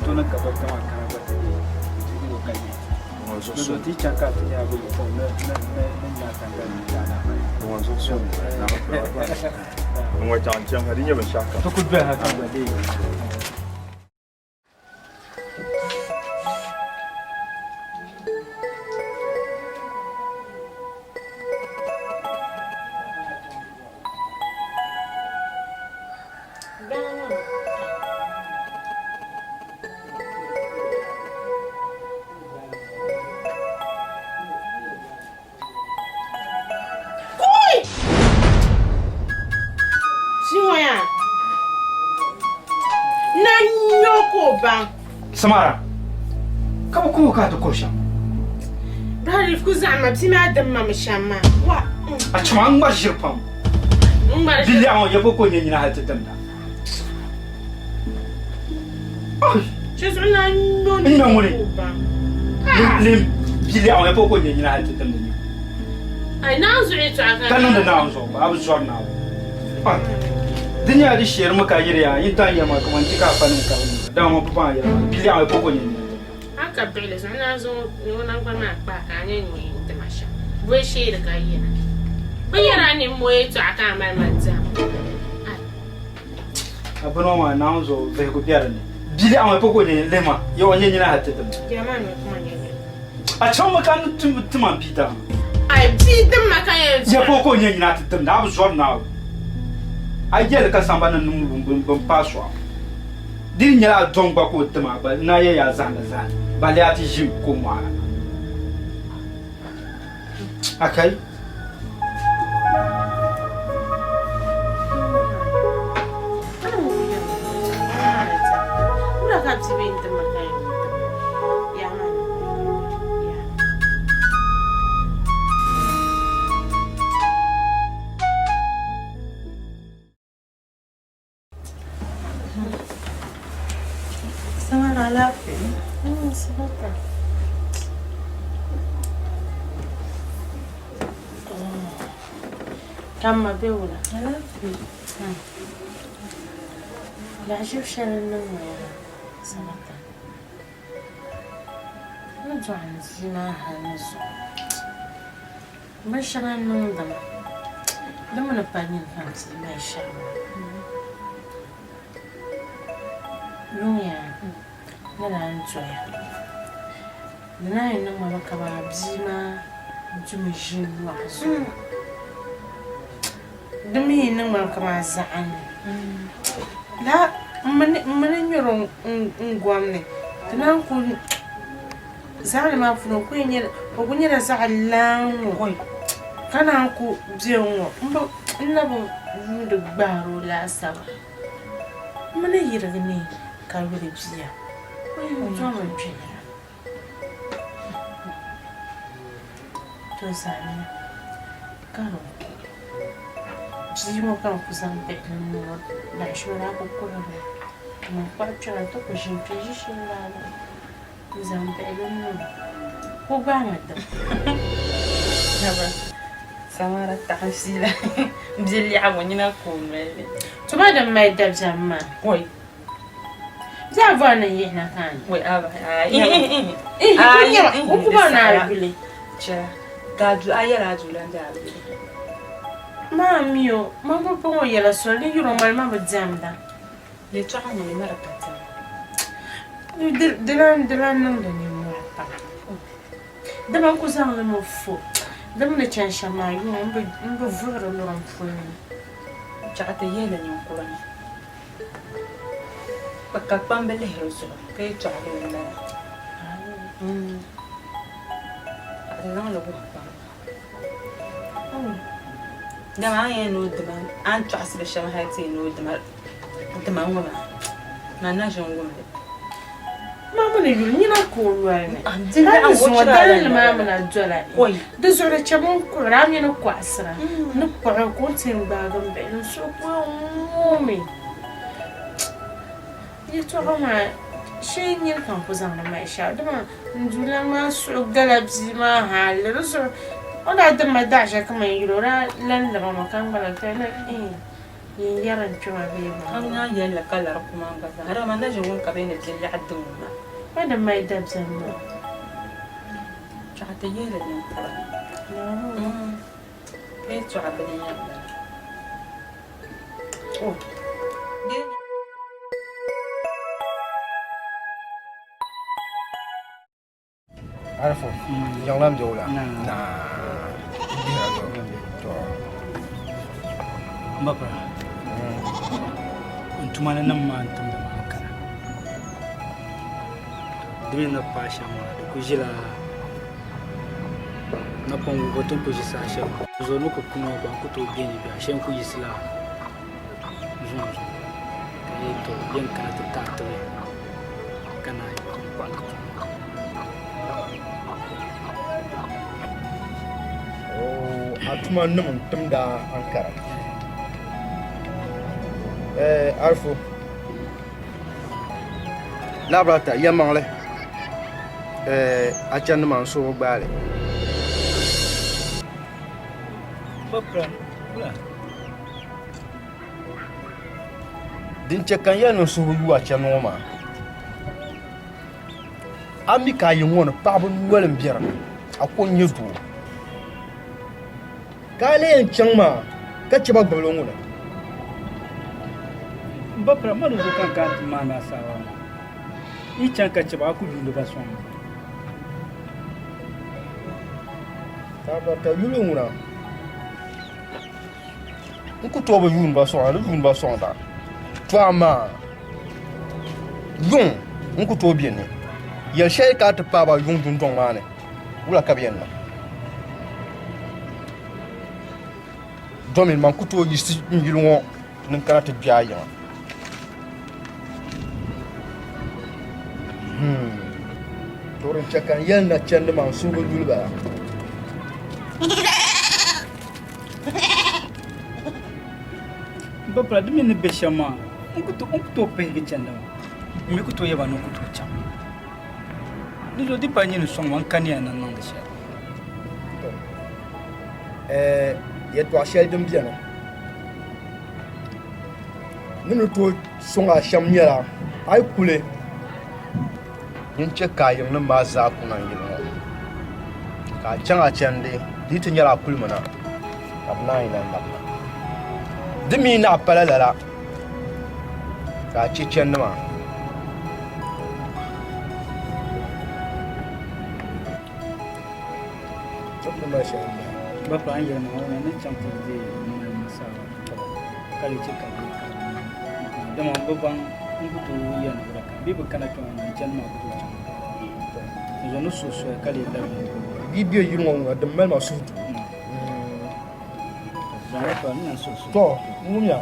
Ntunu ka Dr. Matthew ba ti ko kai. So ti chaka ti ya go ko na tanga ni dana. So so na ba. Ngwa chang hari nya ba shaka. To ku be ha ka ba dei. Samara, Kama ko ka to korsha. Bari ku zama bi ma dan ma mashama. Wa. A chama ngba shirpam. Bili awon yebo ko nyina ha tedamda. Jesu na no ni. Ina ngure. Lim bili awon yebo ko nyina ha tedamda. Ai na zo eto aka. Kanon da na zo ba abu zuwa na. Dinya di shir maka yiriya yidan yama kuma tika fanin ka. Da mo papa ya. Bili awon yebo ko nyina. Aka bele so na zo ni wona gba ma pa ka anya ni temasha. Bo she da ka yina. Bayara ni mo eto aka ma manza. Abono ma na zo ve ko biara ni. Bili awon yebo ko nyina lema. Yo onye nyina ha tedamda. Jama no kuma nyene. A chama kan tuma pita. Ai bi din maka yanzu. Ya ko nyina tedamda abu zuwa na. Ayel ka samba na num paswa din nyala dongba ko tama ba na ya zana bale ati jim ko ma akai ura ka tibin tama kai ya man ya Samara lafi. Sabata. Kama beula. Lafi. La شوف شان النوم يا سمكة نرجع نزيناها نزو باش راه ننظم لما نباني نفهمت ما يشاء يوميا نلا نتويا لنا إنما مكبا بزيما جمجين وحزو دمي إنما مكبا زعان لا من يرون نقومني تناكل زعل ما فنو كوينير وكوينير زعل لانو كان أكو بيوم نبو ندبارو لا سوا من يرغني كابري بزيا ويوم بيا توزعني كارو Zimo kan kusan bekin no da shura ko kula ne mun farce to ko shin fi shi la zan bekin no ko ba mata Haba Samara tahsila mzili awanyina kumele to ba da mai da jamma Wai za ba na yi na kan wai aba ko ba na bile cha gadu ayara julan da bile Mami yo, mama pongo yela so ni yuro mal mama jamda. Le tsoga mo le mara pata. Dilan nang da ni mo pa. Da man ko sang le mo fo. Da mo ne chan shama yo mbo vura lo ram fo ni. Tsoga te yele ni ko ni. Pakka pambele hero so. Ke tsoga le mara. Não lo vou falar. Não há no demais. Antes as pessoas já têm no demais. Demais uma. Mas não é um homem. Mama ne yul ni na ko ruwa ne. Dinga an wo wachira da mama na dola. Oi. Da zora chamon ko ram ni no kwasra. No ko ko tin ba gam be no so ko momi. Ni to ma shi ni kan ko zan da mai sha da ma ndula ma so galabzi ma halle so ona da ma da sha kuma yurora lan da ma kan bala ta na yin yaran cewa bai ba. An ya yalla kallar kuma ba har ma da jawon ka bai ne jilli haddu ma. Wanda mai dabzan mu. Tsoga te yele ni ko. Ke tsoga ba ni ya. Oh. Arfo, yang lam jauh lah. Nah. Biar tu. Mbapra. Ntuma na namma antum da makara. Dimi na pasha ma da kujila. Na pongo goto kujisa sha. Zo no ko kuma ba ku to geni ba shen ku yisla. Zo. Kai to yen kana ta to. Kana ko ko. Atuma num tum da Ankara. Arfo. Labrata yamangle. Achan man so gbale. Mbapra. Ula. Din cekan ya no so yu achan no ma. Ami ka yi won pa bu walin biyar. Akon yudu. Kale yan can ma ka ci ba gbalon wuna. Mbapra manu zo kan kan mana sawa. I can ka ci ba ku dundu ba son. Ta ba ta yulu wuna. Ku to ba yun ba son da. To ama. Yun ku to biyen ne. Yel shay ka ta pa ba yun dun ton ma ne. Wula ka biyen na. Domin man kuto yi si yilwo nin kana ta biya yi torin cakan yan na can da man su ba yulba Mbapra dimi ni beshama. Unkuto penge chanda. Mi kuto yeba no kuto cham. Nizo di pa nyini song wan kania na nang sha. Yadda a shɛli din biɛni ni ni tooi sɔŋ a shɛm nyɛla a yi kuli yin chɛ ka a yiŋ ni maa zaa kuna n yili ŋɔ ka a chaŋ a chɛndi di ti nyɛla a kuli mi na ka bi naan yi lan labina di mi na a pala lala ka a chɛ chɛndi maa Mbapra an yɛlɛma wani ni chaŋ ti de ni sawa. Kali chɛ ka di ka. Dama baban unkuto yan wura ka. Bi bi kana tɔn na jan ma kuto cham. Zo no so so kali da bi. bi biɛ yiri ŋɔ ŋɔ din mali ma suhutu Zara pa ni so so. to ŋumya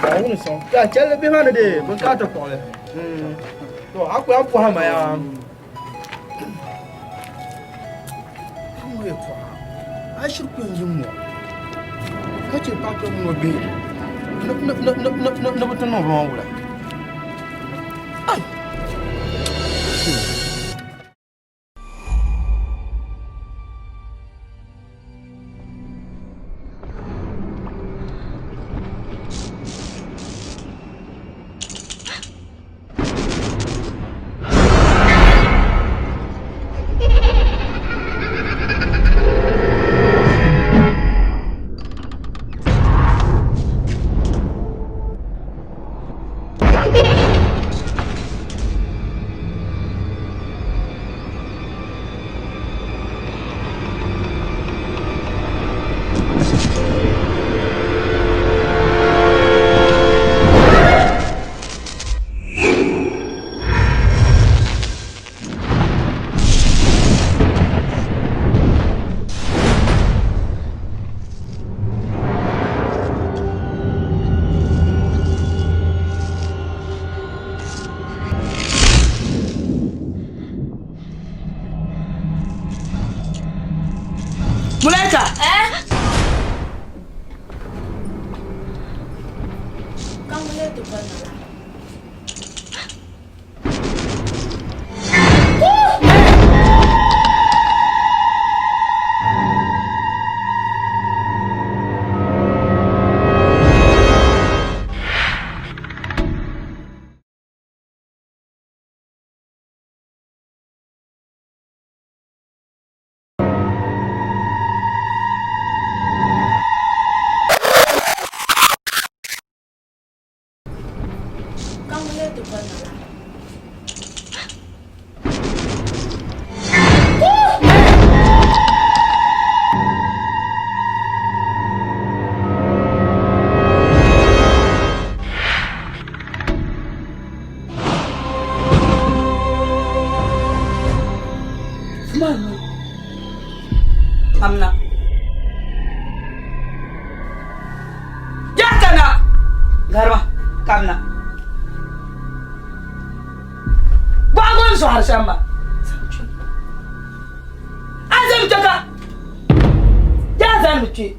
ba wuni sɔŋ ya chɛli bihi maa ni de bin kaa ti kɔɣili to a ku yan pɔha ma ya a shiri ku yin ŋɔ ka che pa ka ŋɔ bihi ni bi ti niŋ bi ma wula Amna. Jatana. Garba, kamna. Bagon so har shamba. Azam taka. Jazan muti.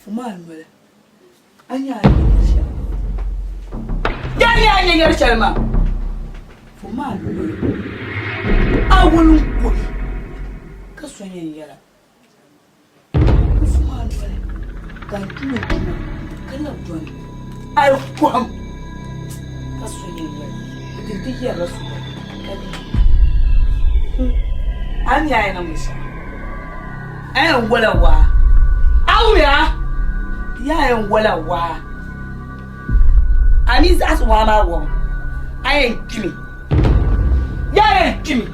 Fumal mele. Anya ni. Janya ni ngar shalma. Fumal mele. Awul ko. Kasonye yala. Fumal mele. Kan tuno kana don. Ay kwam. Kasonye yala. Tinti yala su. Ani ay na musa. Ay wala wa. Awya. Ya wala wa. Ani as wa ma wo. Ay kimi. Ya kimi.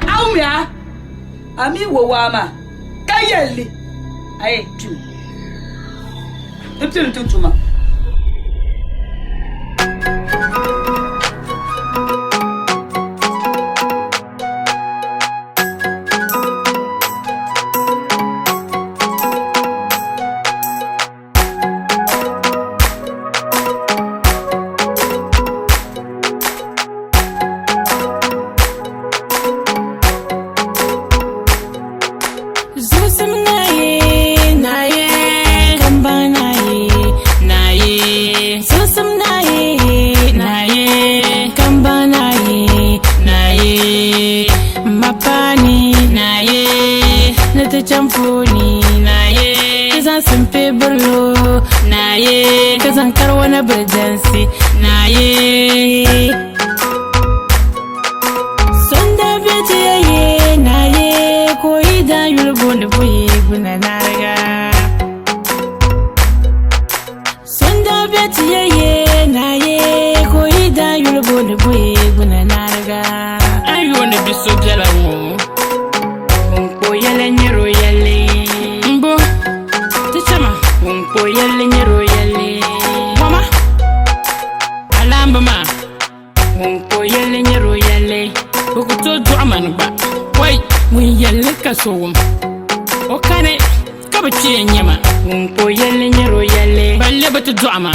Awya. Ami wo wa ma. Kayeli. Ay kimi. Tutuma. Chamfoni na ye kazan simpe burlo na ye kazan karwa na burjansi na ye sonda beti ye na ye koyi da yulgo ne boye guna na riga sonda beti ye na ye koyi da yulgo ne boye guna na riga ayo ne biso jalawo yele nyero yele mbo tichama unko yele nyero yele mama alamba ma unko yele nyero yele bukuto duaman ba wai mun yele kasowum o kane kabaci nyama unko yele nyero yele balle batu duama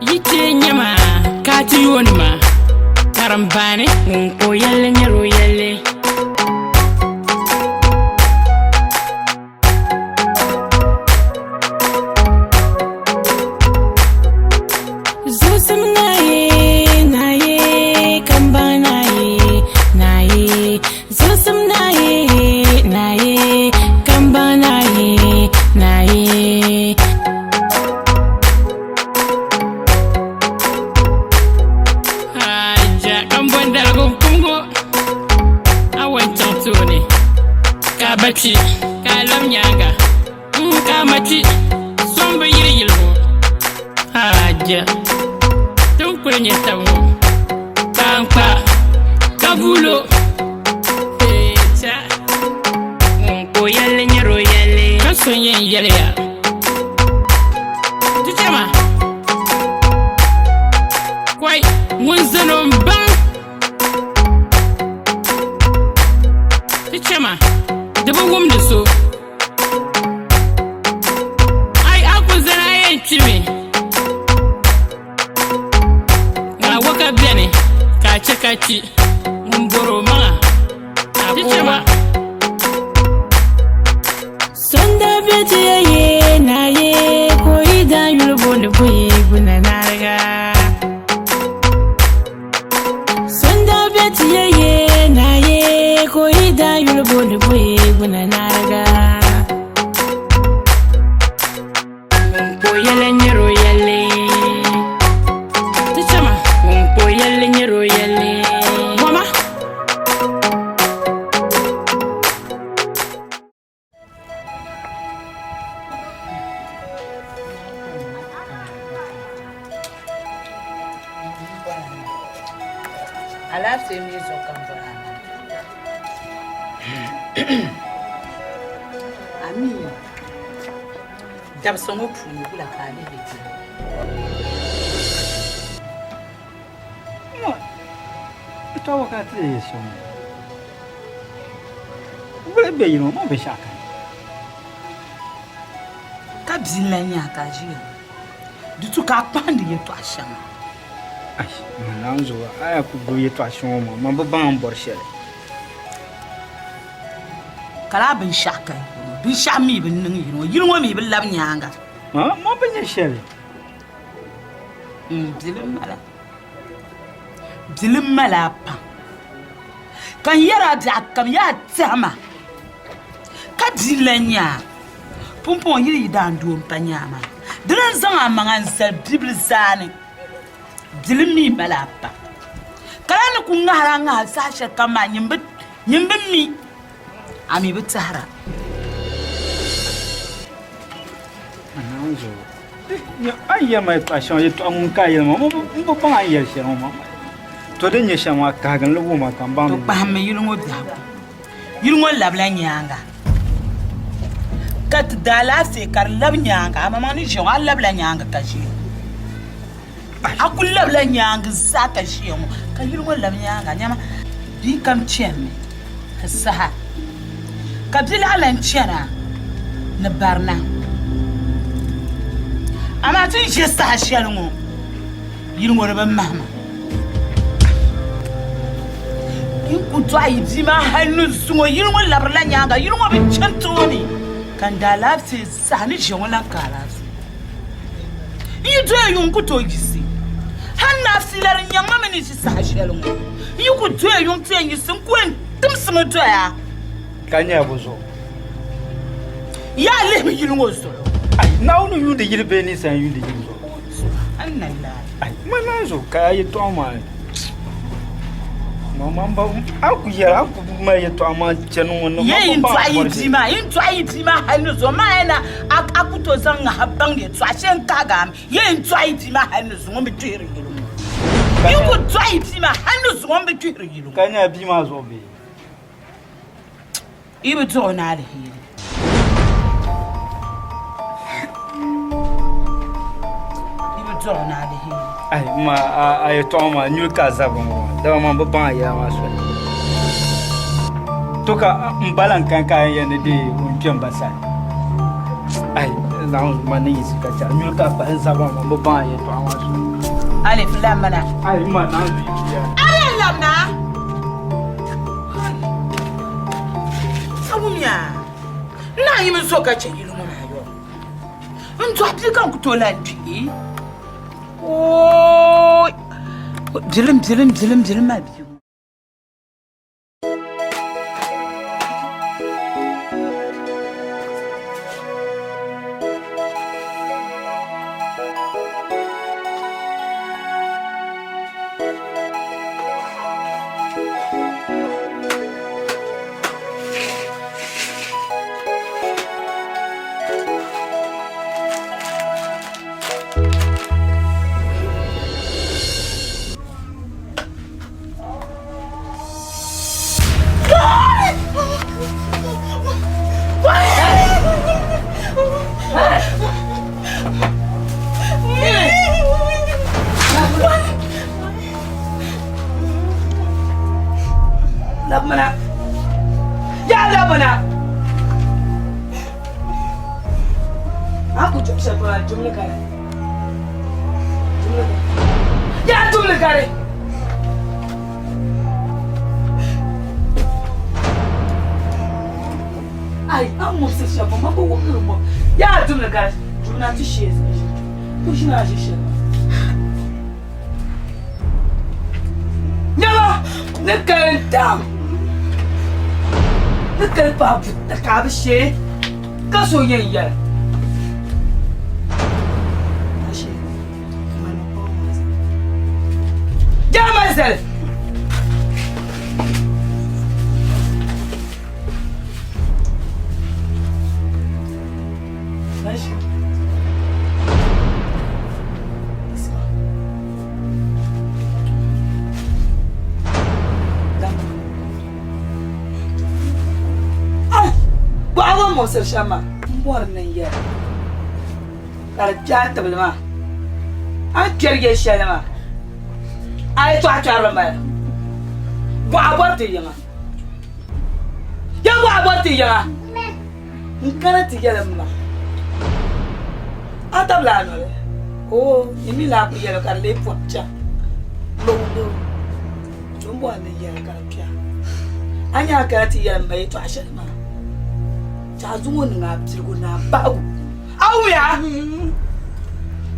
yite nyama kati yoni ma karambane unko yele nyero yele Kabachi, kalam nyanga, kamachi, somba yiri yilmo. Haja, don't kwenye tamu, kankpa, kabulo. Echa, unko yale nyero yale, kasonye yale ya. Tujema, kwai, munzano mbang. Tujema. Daba wom da so ai aku zana yin cimi ga waka bene ka ci mun boro ma akoma sonda beti ye na ye koyi da Ala se mi zo kan bora. Ami. Dab songo puni kula kale beti. No. Ito wakati yeso. Bele be yino mo be shaka. Ka bzila nya ka ji. Dutu ka pandi yeto ashama. Ai, mananzo aya ku go yeto ashoma, mamba ban borshele. Kala bin shaka. Bin shami bin ning yino. Yino mi bin lab nyanga. Ha, mo be shele. Bzilim mala pa. Kan yara da kam ya tama. Ka bzilanya. Pompon yiri dan do mpanyama. Dran zanga mangan sel bible zani. Bzilim mi mala pa. Kala ku ngara nga sa sha kama nyimbe mi. Ami bitara. Mananzo. Ya aya mai passion yeto amun kayel mo ban ayel shelo mo. To de nyesha ma ka gan lubu ma kan ban. To pa me yirungo biago. Yirungo labla nyanga. Kat dala se kar lab nyanga mama ni jo labla nyanga kashi. Akul labla nyanga sa kashi mo. Ka yirungo lab nyanga nyama bi kam chemme. Saha. Kabila lan chena na barna. Ama tun je sa shalungo. Yirungo ba mama. In ku twayi bima hannu sungo yirungo labla nyanga yirungo bi chantoni. Kandala se sani jongola kala. Yido yun ku to gisi. Hanna filar nyanga meni si sa shalungo. Yiku to yun tyen yisin ku en tumsumu to ya. Kanya bozo. Ya le mi yirungo so. Ai, na unu yunde yirbe ni san yunde yirbo. Annalla. Ai, mananzo ka yeto ama. Mama ba aku ya aku ma yeto ama chenu wono. Yin twayi tima hanu zo maena aku to zanga habang de twashen kagam. Yin twayi tima hanu zo ngombe twiri yilu. Yuko twayi tima hanu zo ngombe twiri yilu. Kanya bi ma zo be. Ibe to na de hiri. Ibe to na de hiri. Ai, ma ayeto ama nyu ka zabo mo. Da ma ban ya ma so. Toka mbalan kan ya ne de unjem basa. Ai, na mani isika cha nyu ka ba zabo mo ban ya to ama so. Alif lam mana. Ai, ma na yu ya. Alif lam na. Sawumya. Na yi min so ka ce yilu mana yo. Nto ati kan ku to landi. Oh. Dilim ma biyu. Labmana. Ya labmana. Aku jumpa siapa? Jumlah kare. Ya jumlah kare. Ai, amo se siapa? Mampu waktu ya jumlah kare. Jumlah tu sih. Tu sih nak sih. Nyala, nekentang. Nekal papu tak habis sih. Kau soalnya ya. Jangan masal. mo sir shama mbor nan ya kar ja ta bilma an kerge shalama ai to a charla ma bo aboti yanga ya bo aboti yanga nkana ti yala ma atabla no le oh imi la ku yala kar le potcha lo jumbo ne yala kar pia anya kar ti yala mai to ashalma cha zungo nga btirgo na bagu awya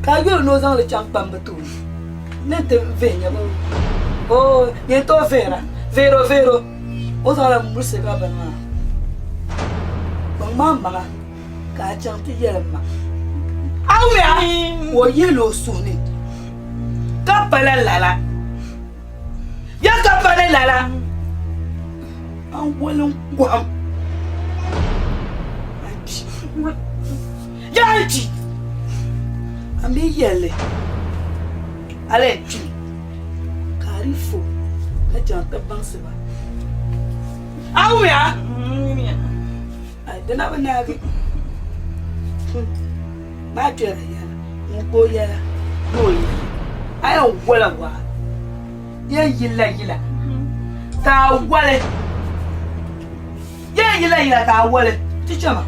ka yo no zang le chang pam batu ne te venya bo oh ye to vero o zang la murse ka banma bang mama ka chang ti yelma awya wo yelo suni ka pala lala ya ka pala lala an wolon kwam Yanti! Ambi yele. Ale tu. Carifo. La janta banseba. Awya. Ai dana banagi. Ba tere ya. Ngo ya. Boy. Ai wala wa. Ya yila. Ta wale. Ya yila ta wale. Tichama.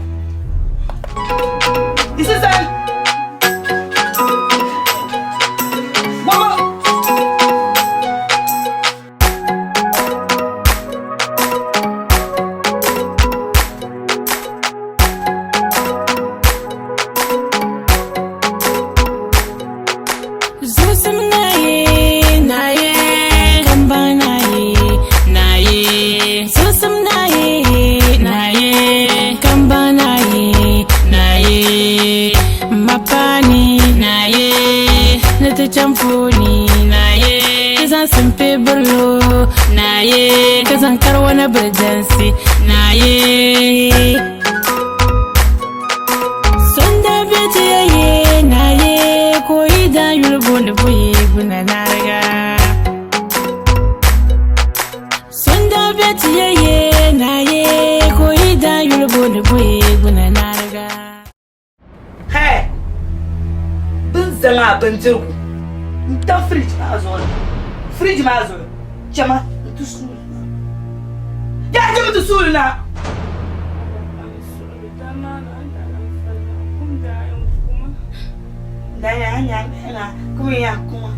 This is it. Mama. Champuni na ye kazan simpe burlo na ye kazan karwana burjansi na ye sonda beti ye na ye koyi da yulbun buyi guna narga sonda beti ye na ye koyi da yulbun buyi guna narga Hey bin zanga bin jirgu ta fridge ma zo chama tu sul ya jama tu sul na nya kuma ya kuma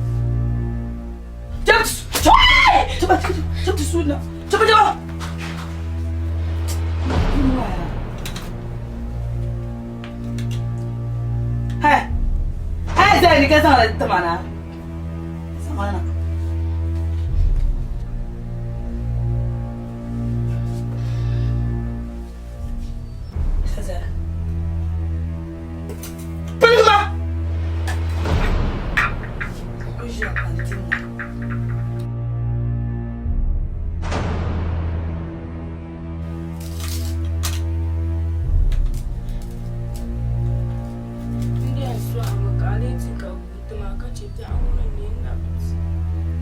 jama tu sul na jama hey zai ni ka san ta mana mana Cesar Prima hoje a cantina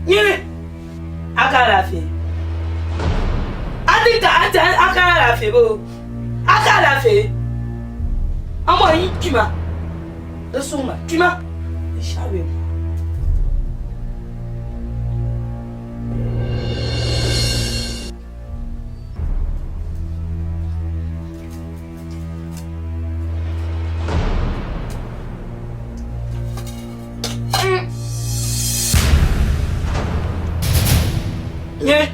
Yini akara fe adika akara fe bo akara fe amo yi kima da suma kima shawe Nye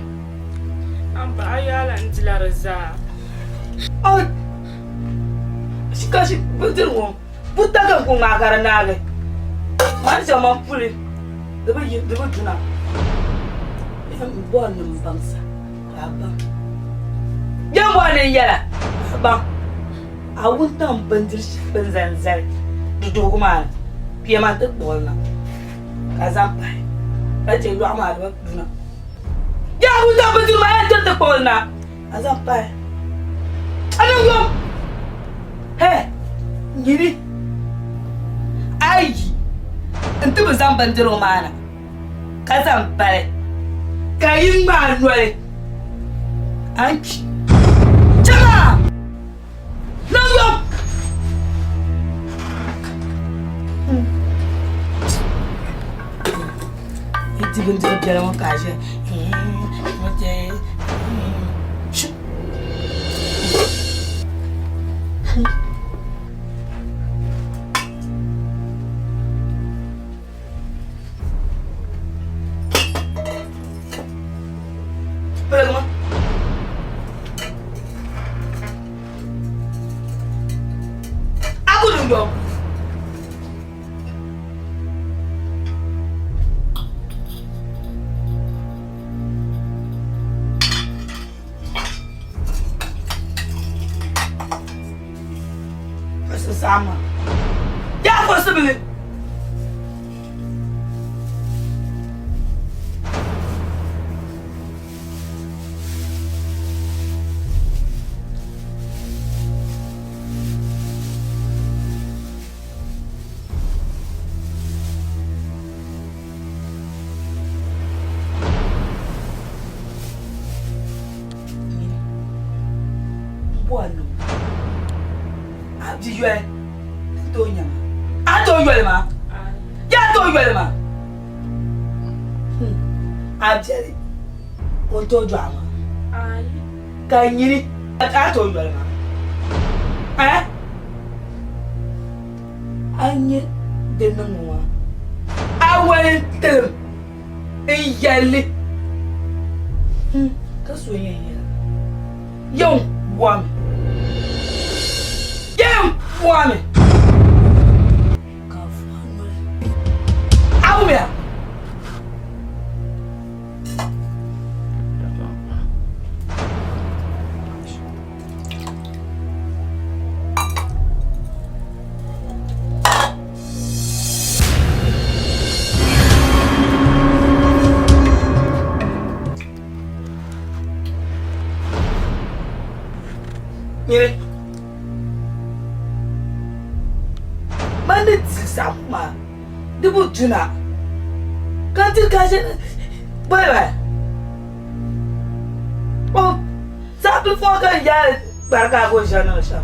Amba ayala ntilarza. Oh Shikashi butirwo butaga ko magara nale man sama puli daba tuna yan bon mbangsa aba yan bon yala ba awunta bandir banzanzar dudu kuma piyama ta bolna kazampa kace lu ama da duna ya awunta bandir ma yan ta bolna azampa anan go hey ngiri ai ntu bazan bandiro mana kazan bare kayin ma nore anki chama no bindiri biɛla ŋɔ ka a ʒiya Pega, aku dulu. Sama. Ya possible. Bueno. Abdi yue. Tonya. Ato yue ma. Ya to yue ma. Abdi. O to jo ama. Ai. Ka nyiri. Ato yue ma. Eh? Anye de nwa. Awale tem. Eyale. Ka so yen yen. Yo, woman. Woman. Aumia. Mire. Mande sama. Debu juna. Kantil kaje. Bye. Oh, sample foka ya barka go jana sha.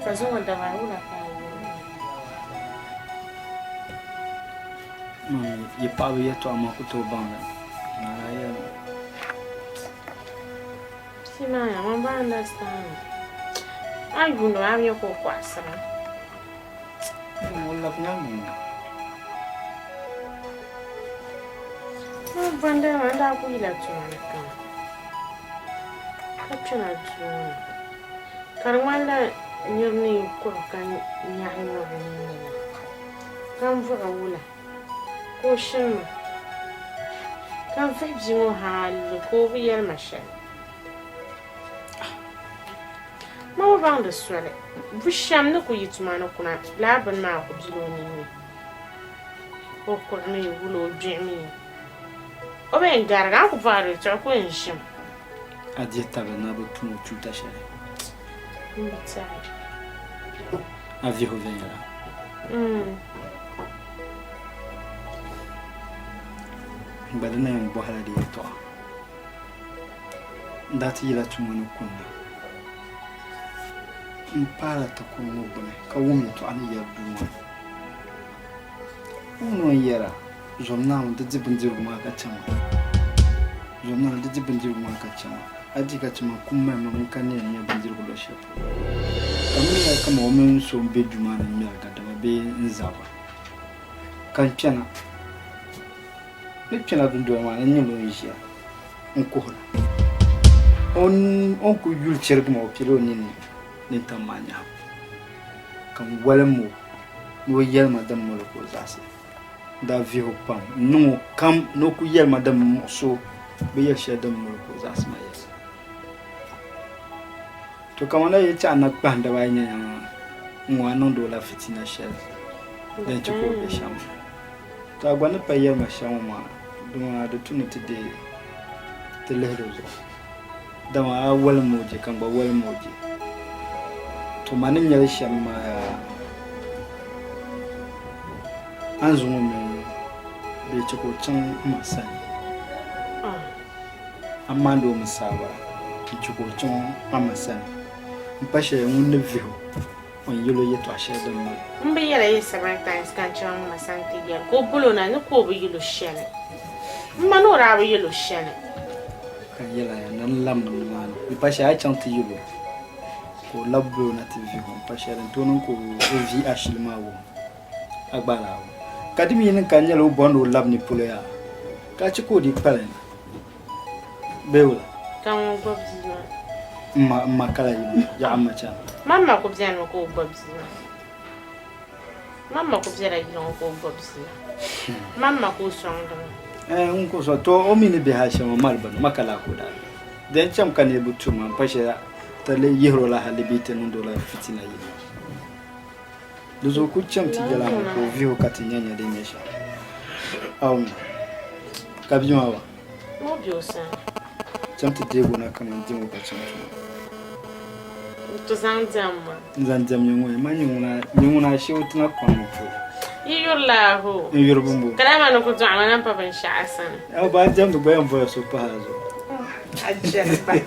Fazendo da varula ye pawe yetu ama kutobanga na ya Sima ya mamba understand. I don't know I'm your kwasa. wala kunyangu Bande manda kuila tunanika. Kapchana tu. Karwala nyurni kurkan nyahi no hanina. Kam fuka wula. Ko shin. Kam fibji mo hal ko biyar mashan. Ma ba ndo swale. Busham no ko yituma no kuna laban ma ko bilo ni. Ko ko me wulo jemi. Obe ngarga ko faru to ko nshim. adieta na botumo chuta shale Mbatsai. Avi revenra. Badana yang bohala di to. Ndati ila tumunu kunna. Mpala takunu bone ka wumi to ani ya duma. Uno yera jomna on de zibundiru ma ka chama. Jomna de zibundiru ma ka chama. Adi ka chama kuma ma kan ne ya bundiru do shepo. Kamia kama women so be duma na mi aga da be nzaba. Kan piana. Ni piana dundu ma na nyelo yia. Nkohola. On ko yul chergma o pilo ni tamanya. Kan walamo no yel madam mo ko zase. Da vi hopam. No kam no ku yel madam so be yel shedam mo ko zase ma yes. To kamana yecha anak banda wa nyanya. Mwa no do la fitina shel. Den chiko be sham. To agwana pa yel ma sham ma duma da tuni te lehdo zo dama awal moje kan ba wal moje to manin yar shamma an zuwa mai bai ci ko can masan amma do musaba ci ko can amasan bashe mun ne viho on yelo yeto ashe da mu mbe yala yi times kan can masan ti yar ko bulo na ni ko bi yelo shene mano ra bi yelo shene kan yela ya nan lam man bashe a can ti yelo ko lablo na ti viho bashe ran to non ko vi ashilma wo agbara wo kadimi yin kan yelo bondo lab ni pulo ya ka ci ko di palen bewla kan go bzina ma kala yi ya amma cha mamma ko bzina ko go bzina mamma ko bzina yi ko go bzina mamma ko songa unko so to o mini be ha shama malba makala ko da den cham kan e butuma pashe tale yero la halibite non do la fitina yi duzo ku cham ti jala ko viho katinyanya de mesha awm kabjuma wa mo biosa cham ti dego na kan ndimo ka cham to zanzamma zanzam nyongo e manyuna shewtuna kwanu ko يلا هو يربمو كلام أنا كنت عملنا بابن شعسن أو بعد جنب بيان فويس وبهذا عجبا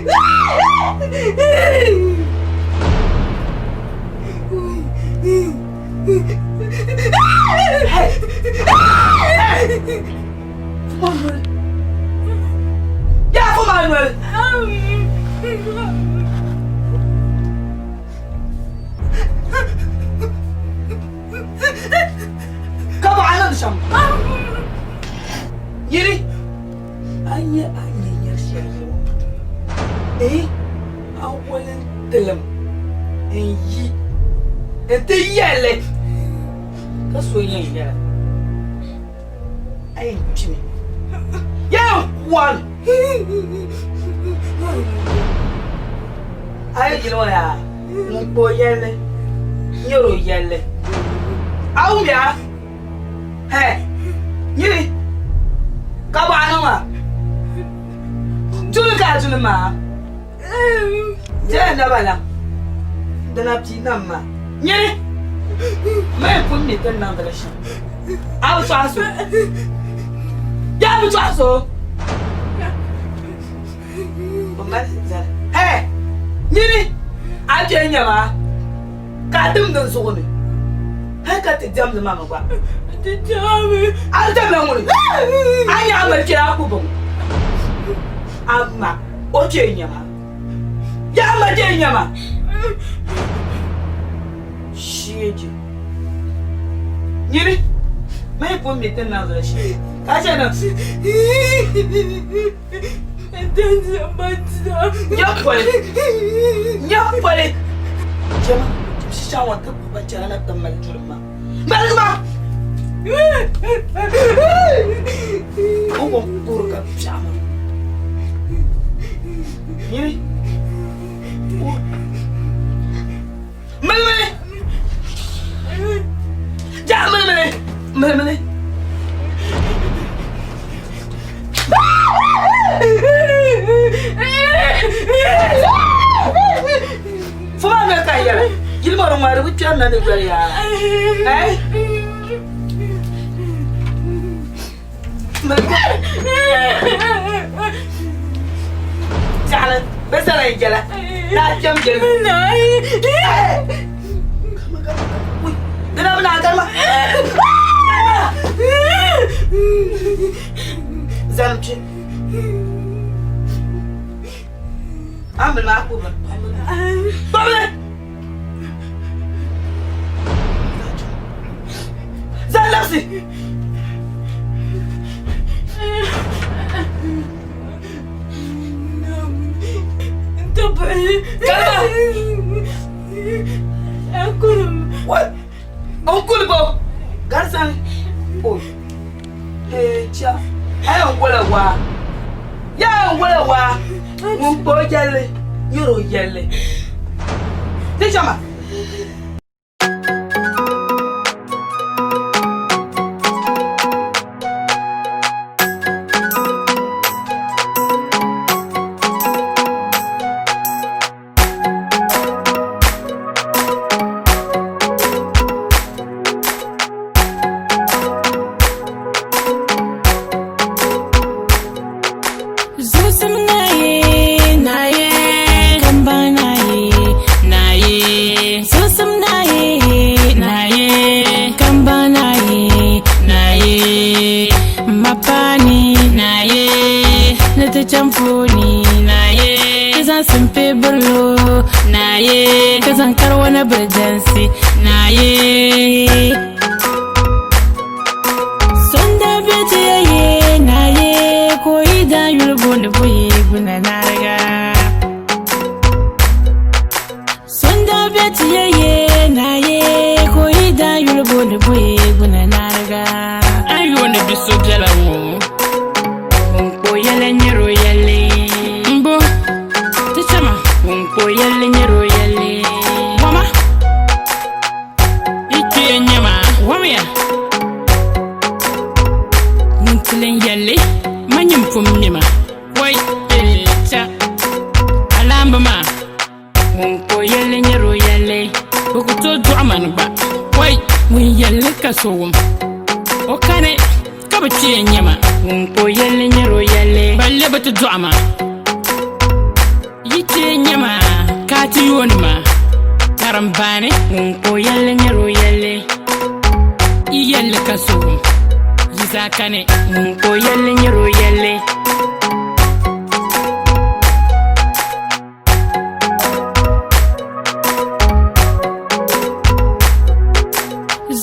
Ah! Manuel. Ya for Manuel. Kamu anak sam. Yiri. Anya nyersiayo. Awalan dalam. Yi. Ente yele. Kasonya yele. Ay chimi. Ya one. Ay gino ya. Mpo yele. Nyoro yele. Awu ya. Hey. Yiri. Kabano ma. Julika julima. Jana bala. Dana pina ma. Yiri. Mai pun ni tan nan daga shi. Awu tsaso. Ya mu tsaso. Mama za. Hey. Yiri. Aje nyama. Ka dum dan so ne. Haka ta jam zama ma ba. Ta jami. Al ta me nguri. Anya amarke aku bon. Amma oke nyama. Ya amarke nyama. Shiji. Yiri. Mai pon mi tan na zo shi. Ka ce na. Dan zama ta. Ya kwale. Ya kwale. Jama. Shawan ta ba jana ta mal turma. Malma. Ogo kurka chama. Yiri. Malmale. Ja malmale. Malmale. Fuma me kayala. Gilma ro mari wucce na ne bariya. Eh? Jalan, besar lagi jalan. Dah jam jalan. Wih, kenapa nak kalma? Zamci. Ambil aku ber. Boleh. Zalasi. Kalma. What? Uncle Bo. Garsan. Oh. Cha. Ayo ngwele wa. Ya ngwele wa. Mpo yele. Yoro yele. Tijama. Chamfoni na ye kazan simpe burlo na ye kazan karwa na burjansi na ye sonda beti ye na ye koyi da yulbo da boye guna na riga sonda beti ye na ye koyi da yulbo da boye guna na riga ayo ne biso jalawo yele nyero yele mbo tichama unko yele nyero yele wama ike nyama wama ya nuntilen yele manyim fumnima wai cha alamba ma unko yele nyero yele ukuto duaman ba wai mun yele kasowum okane kabachi nyama unko yele nyero yele balle batu duama yite nyama kati yonma karambane unko yele nyero yele yele kaso sakane ko yalle nyiro yalle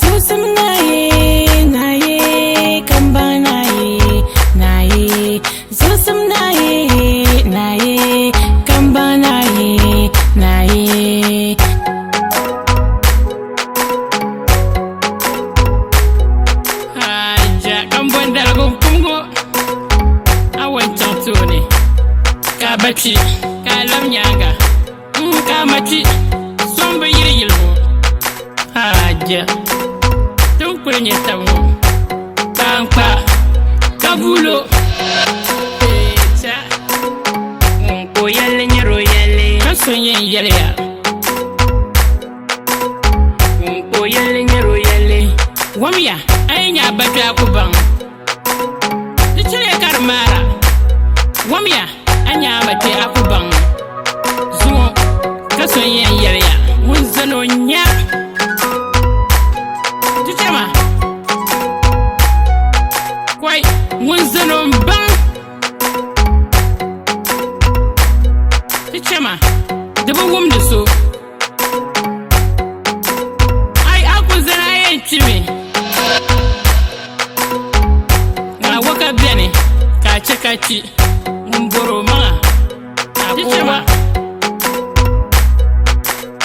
zusum naye kamba naye zusum naye kamba naye Kabati, kalam nyanga, kamati, somba yiri yilmo. Haja, tumpul nyetamu, pangpa, kabulo. Echa, ko yalle nyero yalle, kasonye yalle ya. Ko yalle nyero yalle, wamiya, aynya bata kubang. Dichire karmara, wamiya. Anya mate akubang zuo kaso yen yarea munzano nya tichama kwai munzano bang tichama debo wom de so ai akuzana yen chimi na waka bene ka chekati Mboro manga Tichama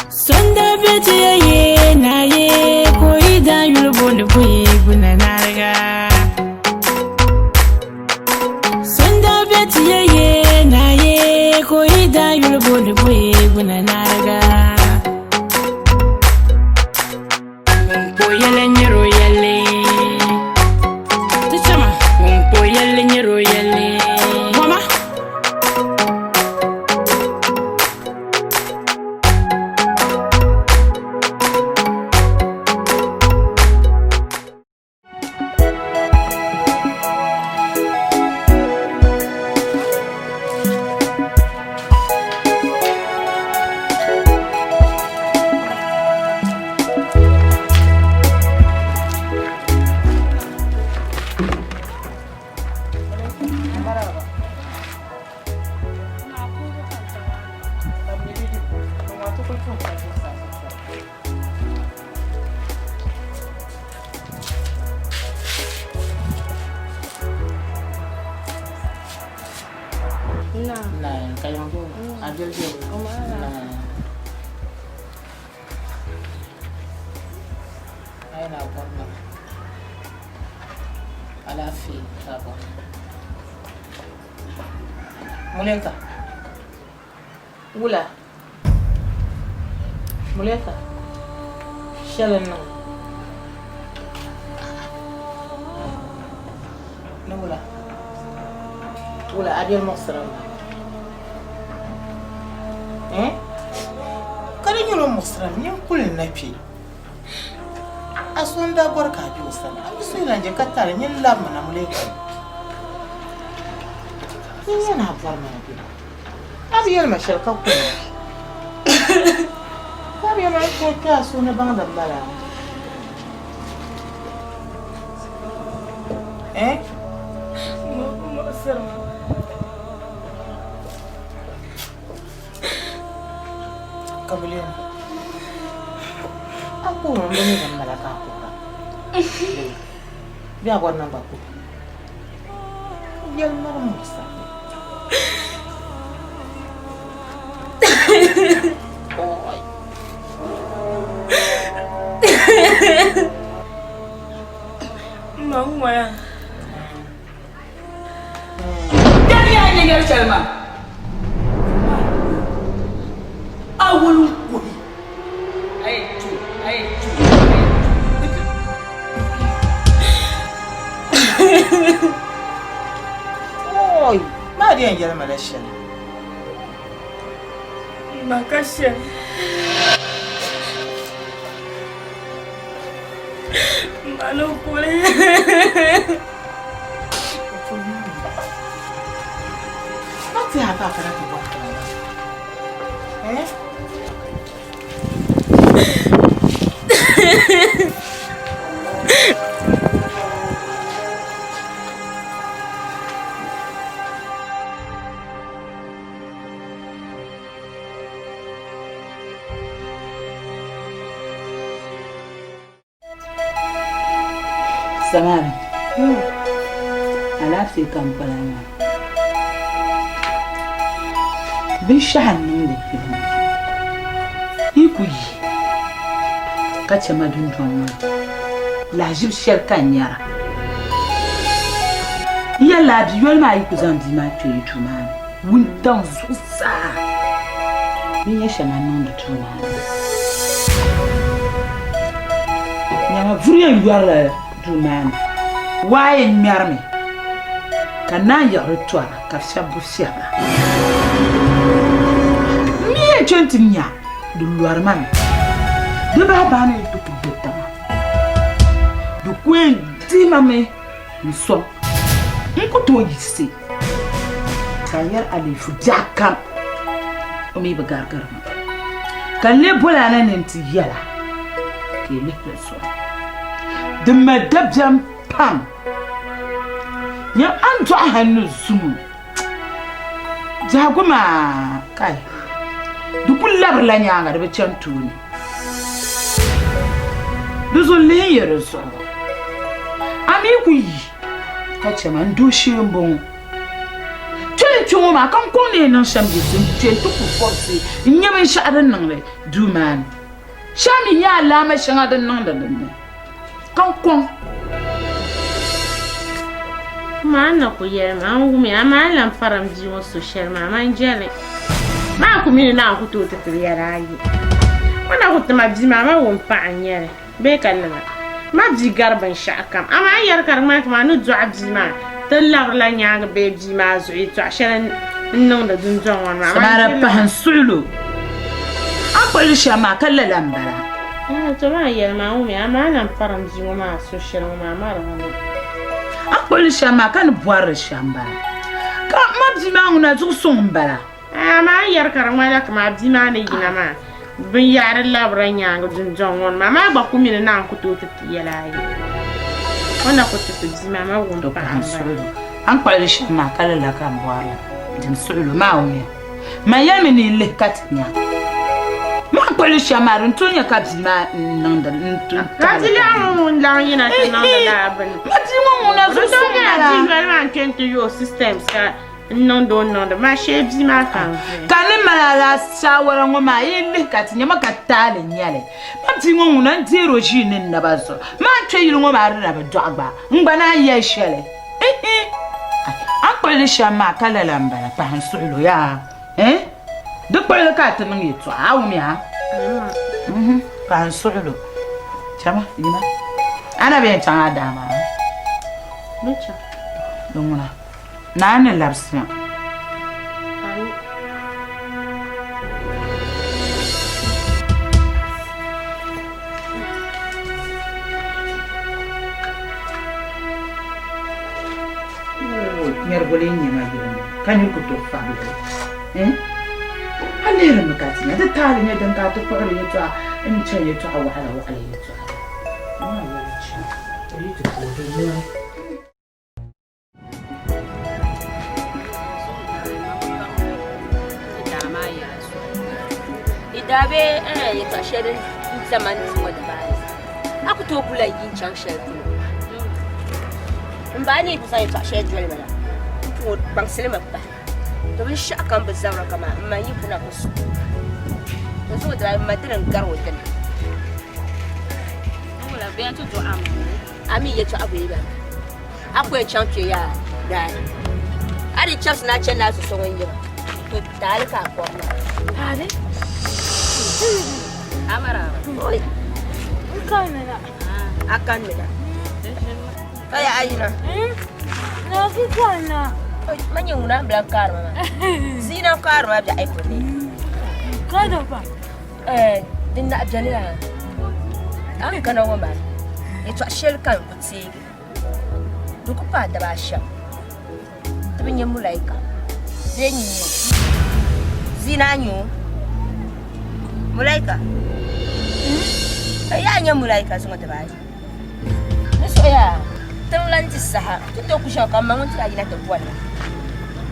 Sonda beti ye na ye Koida yulubonde kwe Guna narga Sonda beti ye na ye Koida yulubonde kwe Guna narga Mpo yele nyero yele Tichama Mpo yele nyero yele Muleka Muleka Shalana Nula Wula adiel mosram Kare nyolo mosram nyam kulin napi Asonda barka bi usana Abisu ilanje katare nyen lamma na muleka Yana barma na bi Abiyel mashal ka ko Abiyel ma ko ta so na banga bala mo sir Kabilin Aku mo ni dan malaka ko Biya ko nan ba ko Yel mar mo sa Mama ya. Dari aja nggak Salma. Awal kuni. Ayo. Oi, Maria yang jalan Malaysia. Makasih. Malu boleh. Nanti apa akan aku buat? Samara. Alaafee kan balana. Bishan ninda filma. Ikuyi. Kace madun tonwa. La jib shel kanyara. Ya la biyol ma ikuzan di ma tuyi tumana. Wuntan zusa. Biye shana ninda tumana. Nyama vuriya yuarla tumana. Waye nyarme. Kana ya retwara ka shabu siaba. Miye chenti nya du luarman. De baba ne to kudeta. Du kwen di mame nso. Nko to yisi. Kanyar ali fu jakam. O mi bagargar. Kan le bola na nenti yala. Ke le so. De madabjam pam. Ya anto ahanu sumu. Jaguma kai. Du kullar la nyanga de chantuni. Du zo le yere so. Ami ku yi. Ka chema ndo shembon. Tele chungo ma kan ko ne nan shambi sun tele to ku force. Nyama sha'adan nan le du man. Shami ya lama shanga dan nan da nan. Kan kon Mana ku yema ngumi amala faram jiwo social mama njele ma ku mini na ku to te yarayi wana ku tama bi mama won pa anyere be kalama ma bi garban shakam ama yar karma ma no zo abdi ma tallar la nyanga be bi ma zo ito asharan non da dun jon wan ma Samara pahan sulu akwai shama kallala mbara to ma yar ma ngumi amala faram jiwo ma social mama rawani akwai shama kan buwar shamba ka mabji ma nguna zu sombara ama yar karma la kama abdi ma ne yina ma bin yar labran nyanga dun jon won ma ba ku mini na ku to te yalayi wana ku te bi mama won to pa pahan sulu an kwai shama kallala kan buwar din sulu ma wuya ma yami ni le katnya ma kwai shama run tonya kabji ma nan da ntun Razili amun la yina nan da ban mabji ma nguna zu sombara Vraiment into your systems ka non da ma shebi ma kan kani malala shawara ngoma yille katinya makatale nyale mabji ngona ndiro jinin na bazo ma tweyiri ngoma rira ba dwagba ngbana ye shele akwai shama kala lambara pa hansulo ya duk kwai ka ta nan yito awu mi ha pa hansulo chama yima ana be tanga dama Lucha dongona nane labsina Nyarbole nyama gidan kan yi kuto fabu halera makati da tare ne dan ka to fara ne to in ce ne to wahala ne to Idabe ya tashe da zaman zuwa da baya aku to kula yin can shelter in ba ne kusa ya tashe da bala to ban silma ba to bin sha kan bazara kama amma yi kuna kusu to so da madiran garwo din wala bayan to ami ya to abu ba akwai can ke ya da ari chance na chen na so so yin to dalika ko hade Amara. Oi. Akan mena. Kaya ayina. No kikana. Oi, manyuna blankar mama. Zina kar ma bi ai kudi. Kada ba. Dinda ajalila. An kana wamba. Ito ashel kan kuti. Duku pa da ba sha. Tabin yan mulaika. Denyi. Zina nyu. Mulaika. Ya nya mulaika sunga tabai. Niso ya. Tanlanti saha. Tuto kusha kama ngonti ajina to bwana.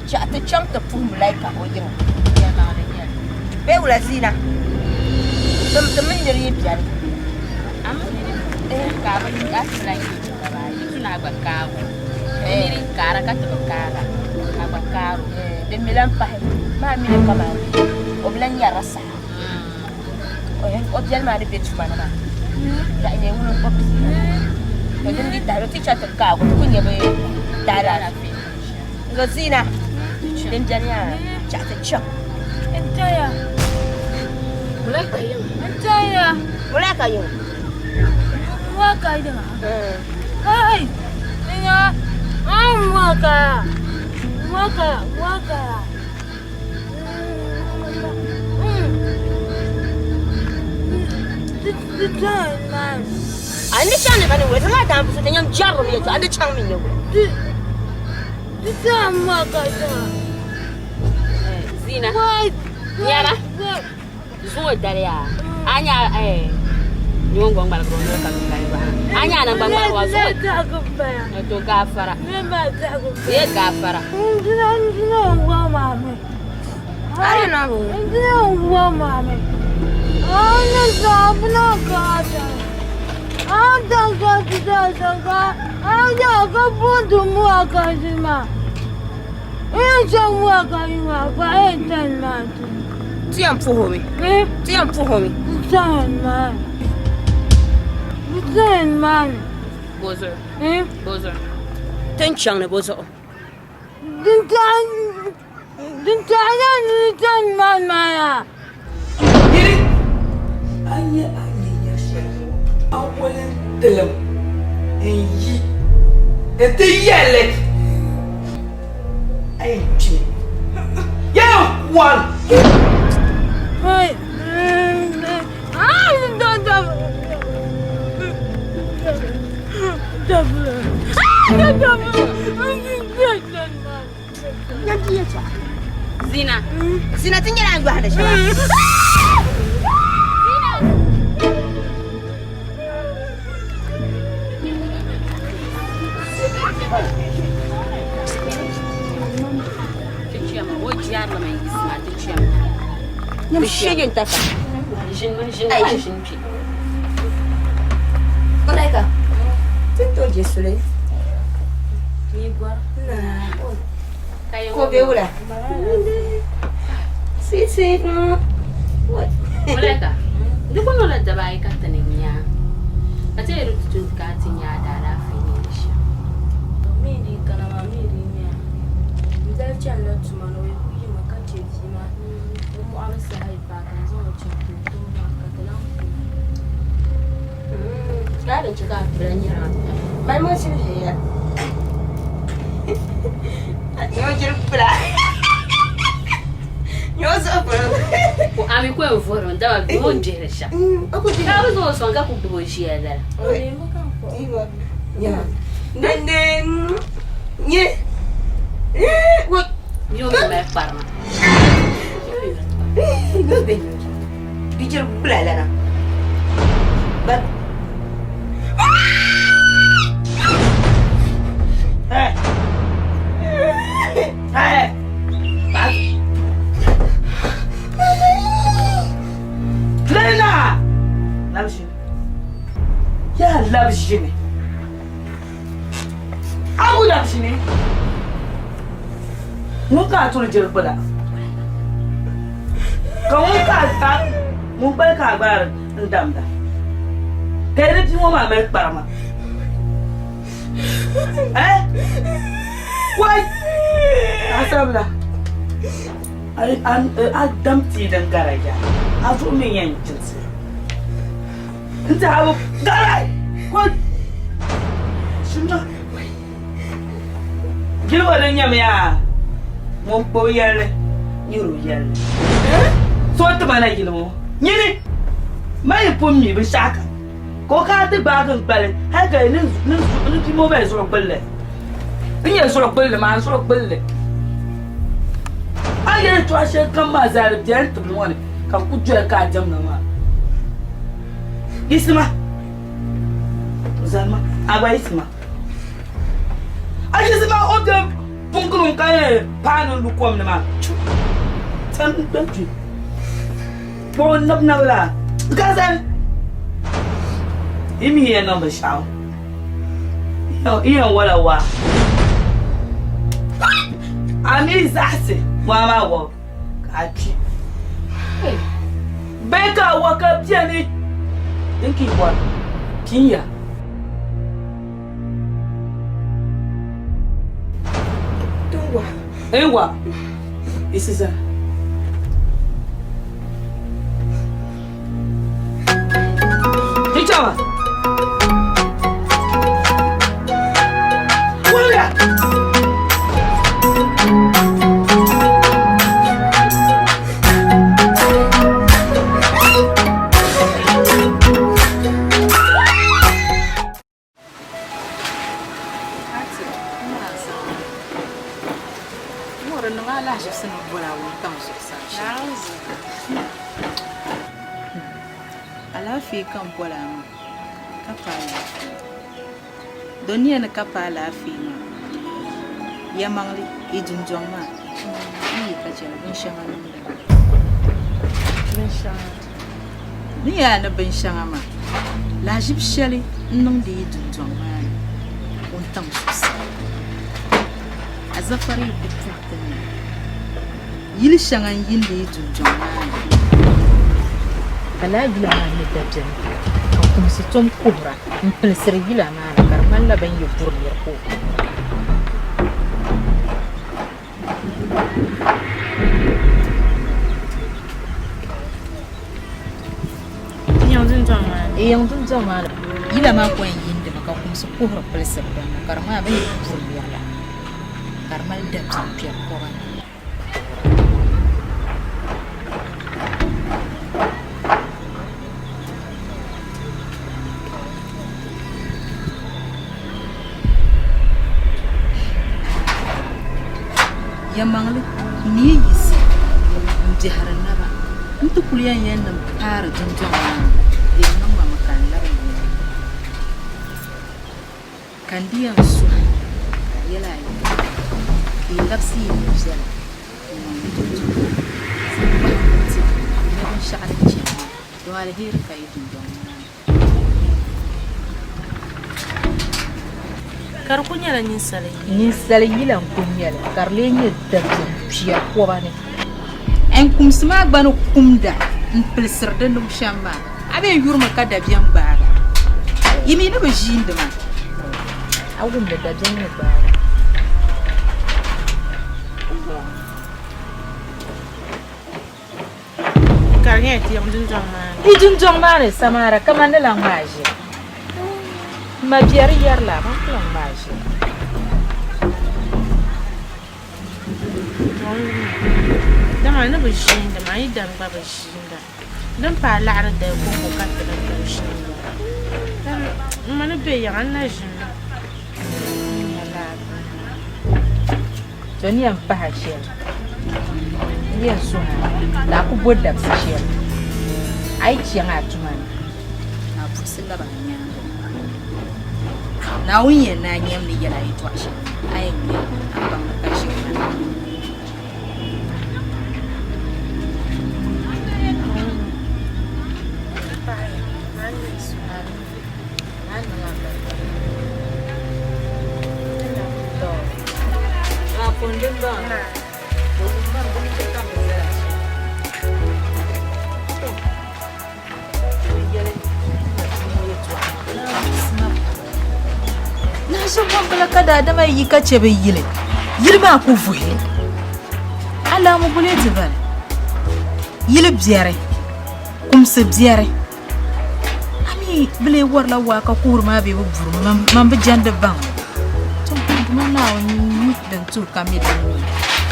Cha to chang to pu mulaika ojiro. Ya na ya. Be ula zina. Tum min yiri pian. Ka ba ni ka mulaika tabai. na agba kago. Miri kara ka to kara. Agba karo. De milan pa. Ma mi le kama. O blan ya rasa. O jel ma de betu mana ma. Da ine wulu ko bi. O din di taro ti cha to kago ko nyebe dara na fi. Gozina. Din jania cha to chok. Entaya. Mulai kayo. Entaya. Mulai kayo. Waka ida. Hai. Ina. Waka. Waka. Andi chane kan we tanga dam su tanyam jarro mi to andi chang mi nyo. Waka ida. Zina. Nyara. Zuwa dare ya. Anya nyongo ngala ko ndo kan ngai ba. Anya na bangala wa zuwa. To gafara. Ye gafara. Ndino ngwa mame. Ari na bo. Ndino ngwa mame. Ana sabna kata. Anda kata. Anya ka bundu mwaka zima. Eja mwaka ima ba etan matu. Tiam fuhomi. Tiam fuhomi. Bukan man. Bozo. Bozo. Tenchang na bozo. Dintan man maya. Yiri. Anya ya shehu. Awalen telam. Enyi. Ete yele. Ayi. Ya one. Hey. Zina. Zina tinggal aku ada siapa? Tiada, mau jiar lama ini semua tiada. Mesti tak. Jin. Mereka. Tentu je sulit. Nah. Kau beula. Si. Mereka. Dia pun orang jabai kata niya. Aja itu tuh katanya darah finish. Mimi kana mamiri niya. Mzali chalo tumano wewe makati jima. Mu amsa haipa kan zo chatu to makatala. Ada juga beranya. Mai sih ya. Yo jeruk pula. Yo sopra. Ami kwa uvoro ndawa bimondere sha. Ako ndi. Kawo zo songa kubushia dala. Olimba kampo. Iwa. Ya. Nende. Nye. What? Yo me parma. Gobe. Bijer pula lana. Ba. Hey! Lena! Labshine. Abu labshine. Muka tulu jerpala. Kau kata mumpai kabar ndamda. Kaya ni mo mamek parama. Why? Asabla. Adam tidak garaja. Aku menyanyi. Entah apa garai. What? Sudah. Gila adanya mea. Mumpu yale, nyuru yale. Suatu mana gila mo? Nyini. Mai pun mi bersaka. Kau kata bagan balik. Harga ini mau bayar surat balik. Ini surat balik mana surat balik. Ayah tu asyik kamar zarib jangan terluar. Kau kujual kajam nama. Isma. Zalma, aba isma. Ayah isma order pungkulung kaya panel lukuam nama. San benci. Pon nab nabla. Gazal. Ini yang nombor syau. Iyan wala wa. Ami zase wa ma wo. Ati. Beka wa ka piani. Inki wa. Kinya. Tungwa. Ewa. Isiza. Tichawa. Wala. Alafi kan bola ma kapa alafi doniya na kapa alafi ma ya mangli ijunjong ma ni ka ce bin shanga nan da bin shanga ni ya na bin shanga ma la jib shali nan da ijunjong ma on tam susa azafari bitin yili shanga yin da ijunjong ma ala bila ma da jin kuma su tun kubra in filsir bila ma karman laban yi buriyar ko yanzu zama ila ma ko yin da maka kuma su kubra filsir da karma ban yi buriyar la karmal da tafiyar ko ba ya mangli ni yisi jihar naba ntu kuliyan yan nan fara junjun ya nan ma makan laban ne kandiyan su yala yi lapsi ne jela ne ban sha'ar ce do alheri kai junjun kar kunyala ni sale yilan kunyala karle ni da fiya ko ba ne en kumsma gbanu kumda in pilsir da num shamba abe yurma ka da biyan bara yimi ne ba jinda ma awun da jan ne ba karne ti ijun jong ma ne samara kaman da langaje ma biyar yar la ma plan baje dama na bishin da mai dan ba bishin da dan fa la'ar da ko ka ta da bishin dan mana be ya na jin Johnny am pa hashe yan suna da ku bodda hashe ai ciyan atumani na fusilla ba nya na wunye na nyam ni yala ito ashe ai ne abban ka shi mana bala kada da mai yi kace bai yile yirma ku fuhe ala mu bule tibar yile biere kum se biere ami bile warla wa ka kurma be bu man bi jande ban to man na woni dan tu kamida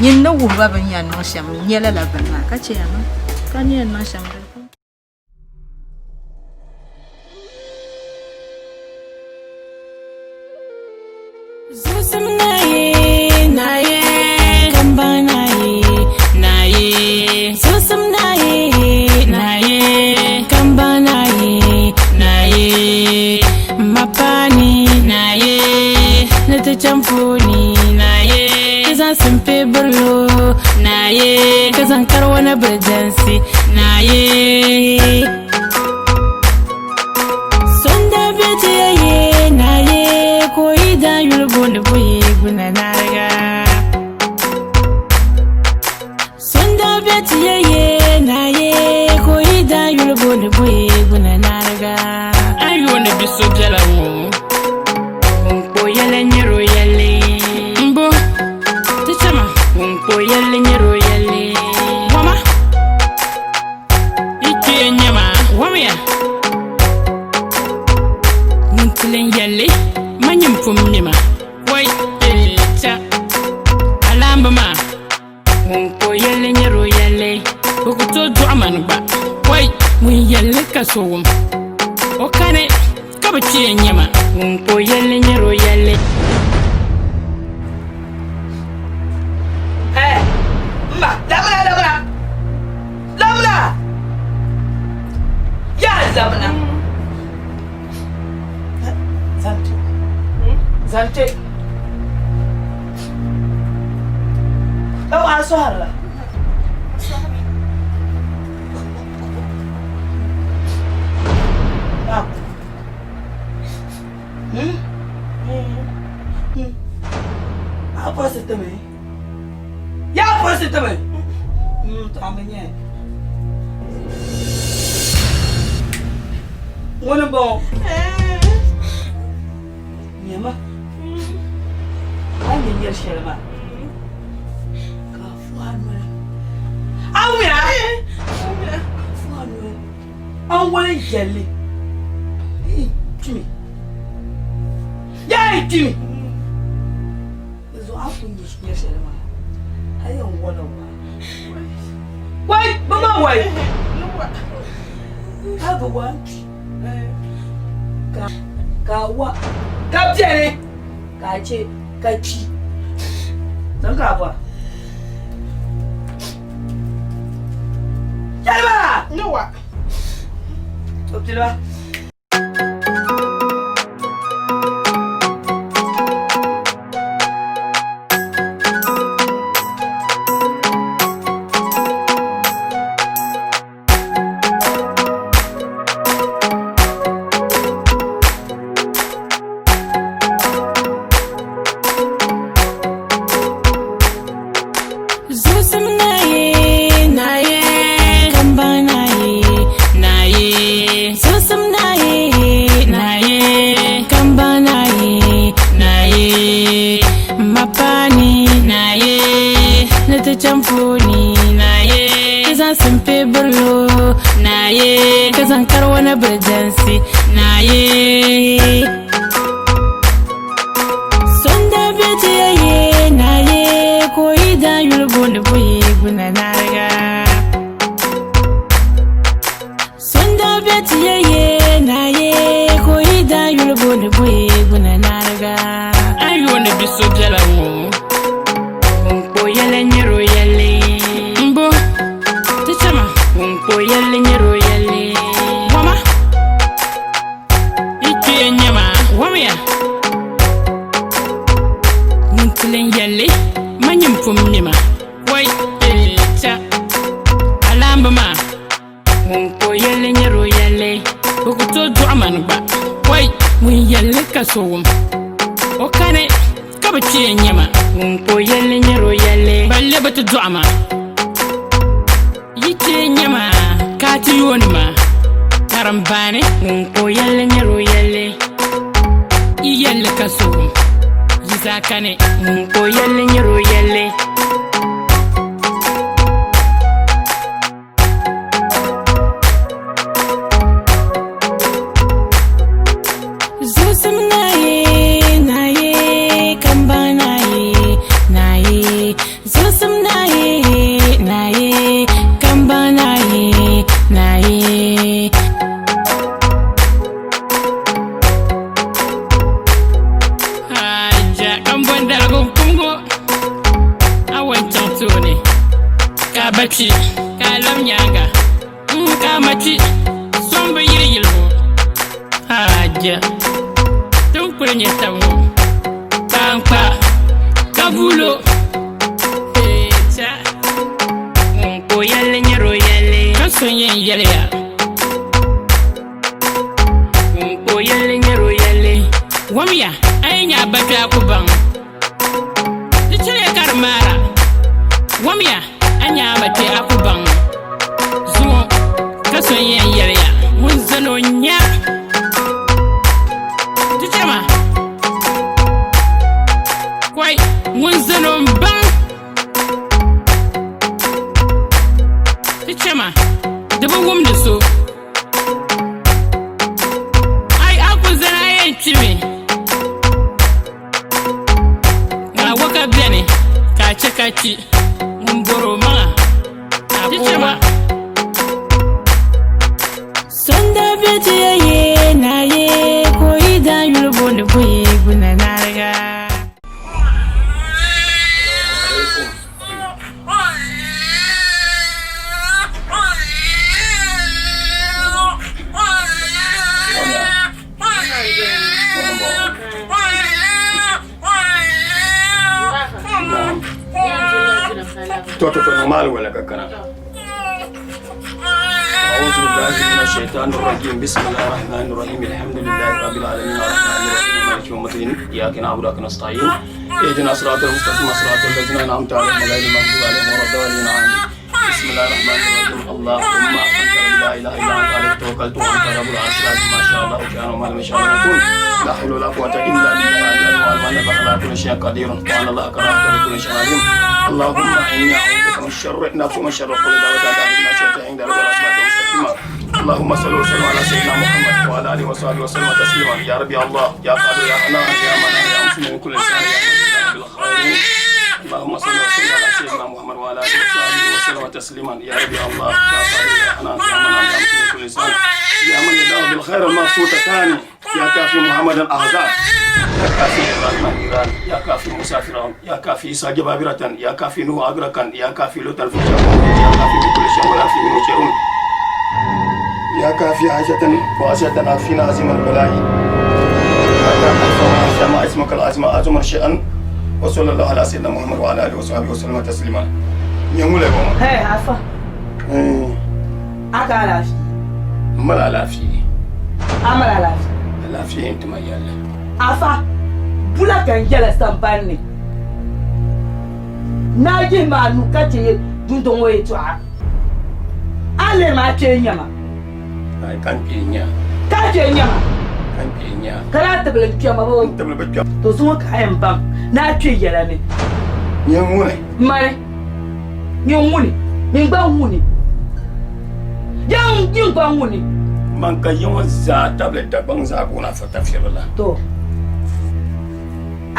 nyin na wu ba ban yan no sham nyela la ban ma kace ya ma kan yan na sham Chamfuni na ye kazan simpe burlo na ye kazan karwana burjansi na ye sonda bete ye na ye koida boye guna narga Sonda beti ye na ye ko ida yulbo de boye guna narga Ayo ne biso jala mo Unko yele nyero yele Mbo Tichama Unko yele nyero yele Wama Ike nyama Wama ya Nuntilen yele Manyim pum nima Wai cha Alamba ma Unko yele nyero yele Bukuto duaman ba Wai Mun yele kasowum Okane Kabachi nyama Unko yele nyero yele Ma, Lamna! Ya Zamna! Zante. Oh, Aswara. Apa sih temen? Ya apa sih temen? Tamanya. Mana bang? Nyama. Ai nyir shelma. Kafuan mana? Awya. Kafuan mana? Awai jeli. Timi. Ya timi. Zo aku nyir shelma. Ai on wala ba. Wait, mama wait. Have one. Kawa. Kapjene. Kace, kaci. San ka ba. Yalba. Nawa. Toptilba. Champuni na ye kazan simpe burlo na ye kazan karwana burjansi na ye sonda beti ye na ye ko ida yulbo de boye guna narga sonda beti ye na ye ko ida yulbo de boye guna narga ayo ne biso jala mo ko yele nyero yele mbo tichama ko yele nyero yele wama ike nyama wama ya nuntilen yele manyim pum nima wai cha alamba ma ko yele nyero yele bukuto duaman ba wai mun yele kasowum okane kabachi nyama ko yele nyero yele balle batu duama yite nyama kati yoni ma karambane ko yele nyero yele yele kaso yizakane ko yele nyero yele Kabachi, kalam nyanga, kamachi, somba yiri yilmo. Haja, don't put in your tongue. Pampa, kabulo. Cha, ko yale nyero yale, kasonye yale ya. Ko yale nyero yale, wamya, ainya bata kubang. mara wamya anya mate akuban zuwa kason yan yarya mun zano nya tijema kwai mun zano ban tijema dubu wum da so ai aku zana yan cimi ga waka bene kaci mun boro ma tijema sonda beti ye na ye ko ida yulbo de boye guna narga toto normal wala kakana أعوذ بالله من الشيطان الرجيم بسم الله الرحمن الرحيم الحمد لله رب العالمين الرحمن الرحيم مالك يوم الدين إياك نعبد وإياك نستعين اهدنا الصراط المستقيم صراط الذين أنعمت عليهم غير المغضوب عليهم ولا الضالين آمين بسم الله الرحمن الرحيم اللهم أنت لا إله إلا أنت عليك توكلت وأنت رب العرش العظيم ما شاء الله كان وما لم يشاء لم يكن لا حول ولا قوة إلا بالله وأن الله على كل شيء قدير وأن الله كرم كل شيء عليم اللهم إني أعوذ بك من شر نفسي ومن شر كل دابة من الشيطان عند رب الأسماء المستقيمة اللهم صل وسلم على سيدنا محمد وعلى آله وصحبه وسلم تسليما يا ربي الله يا قادر يا حنان يا منان يا مسلم من كل لسان يا رب بالخير اللهم صل وسلم على سيدنا محمد وعلى آله وصحبه وسلم تسليما يا ربي الله يا قادر يا حنان يا منان يا مسلم من كل لسان يا من يدعو بالخير المبسوط الثاني يا كافي محمد الأحزاب يا كافي إبراهيم إيران يا كافي مسافرون يا كافي إسا جبابرة يا كافي نوح أغرقا يا كافي لوطا في شمون يا كافي بكل شيء ولا في منه شيء يا كافي عائشة وأسية عافين عظيم البلاء يا كافي فما ما اسمك العظيم أعظم شيئا وصلى الله على سيدنا محمد وعلى آله وصحبه وسلم تسليما يقول لكم هي عفا أكا لافي ملا لافي أملا لافي لافي أنت ما يلا عفا بولا كان جلا سامباني ناجي ما نكاتي دون ويتوا ale ma ce nyama ai kan pinya ka ce nyama kan pinya kala tabla kyama ba tabla ba kyama to sun ka hayan bam na ce yara ne nyen mune mare nyen mune min ba mune yan yin ba mune man ka yawan za tabla da ban za ko na fata firla to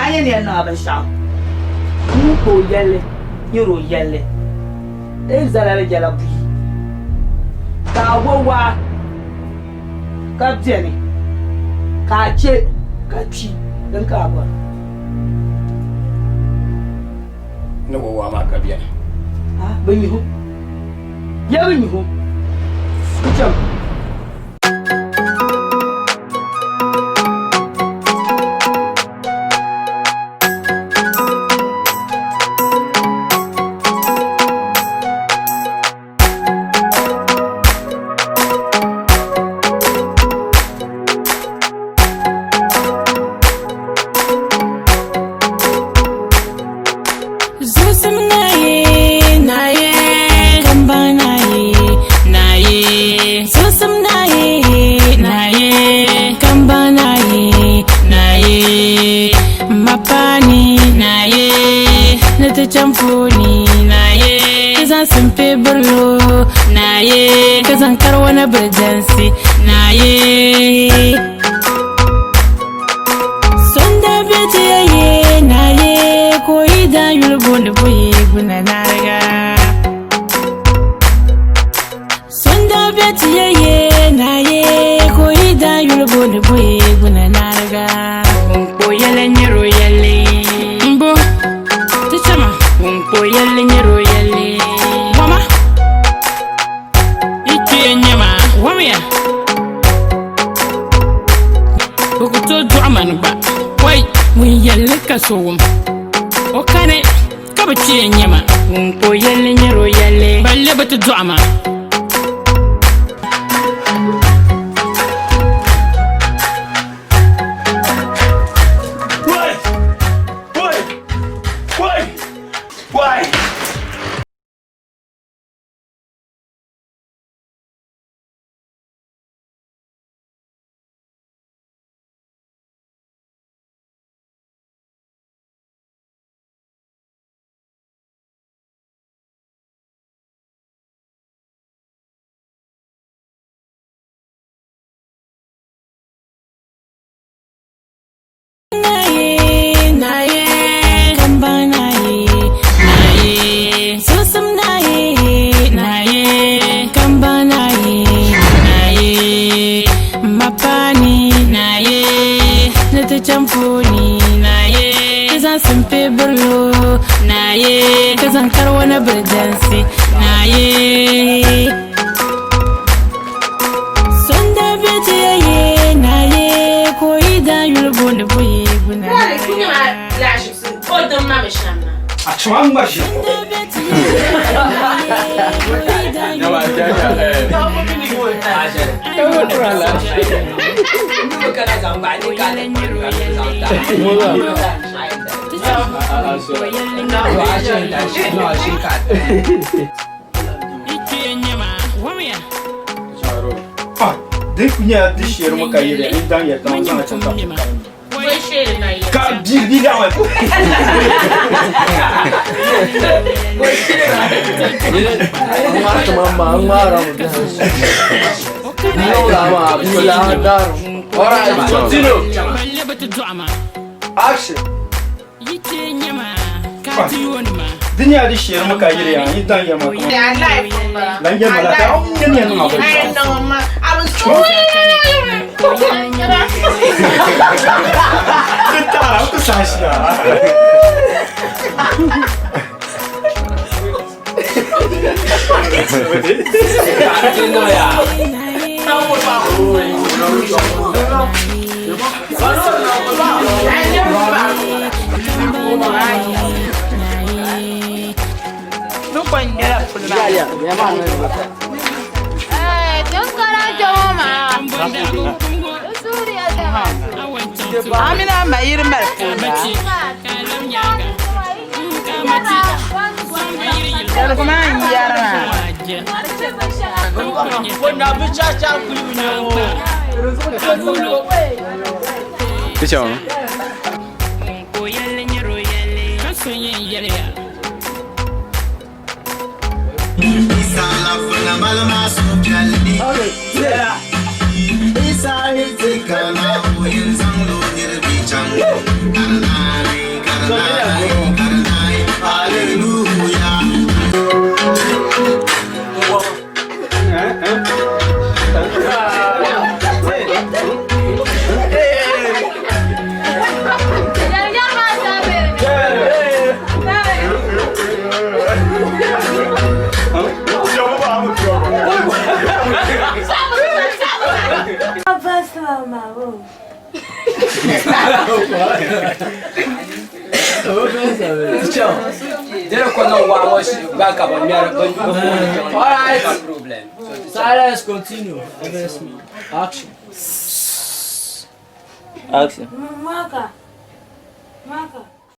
anya ne na ban sha mu ko yalle yiro yalle dai zalale jalabu ka wawa ka jene ka ce ka ci don ka ba na wawa ma ka biya ha ban yi hu ya ban yi hu kucam Chamfoni na ye zan simpe burlo na ye kazan karwa na burjansi na ye sonda beti ye na ye ko ida yulbo de boye guna narga sonda beti ye na ye ko ida yulbo de boye guna narga ko yele nyiro yele mbo tichama ko yelle nyero yelle mama ike nyama wamya ko to do amanu ba wai mun yelle kasowum o kane ka ba ci nyama ko yelle nyero yelle balle ba to do ama naye kazankar wani birjansi naye son da bece yaye naye koyi da yulbo da buye guna Dale, kunya ma lashi sun kodin ma mishamna. A cikin mashi. Dai kunya dishiyar muka yi da in dan ya dan zan ta ta. Wai shere na yi. Ka bi da wa. Action. Dunya dishiyar muka yi da in dan ya maka. Ya life ba. Dan ya mala ta on yan yan ma ba. I know ma. I was Tara ku sashi ya. Amina mayir marfuna. Yar kuma yara. Wanda bi cha kuyu ne Kicho. Alright. Silence, continue. Action. Action. Maka.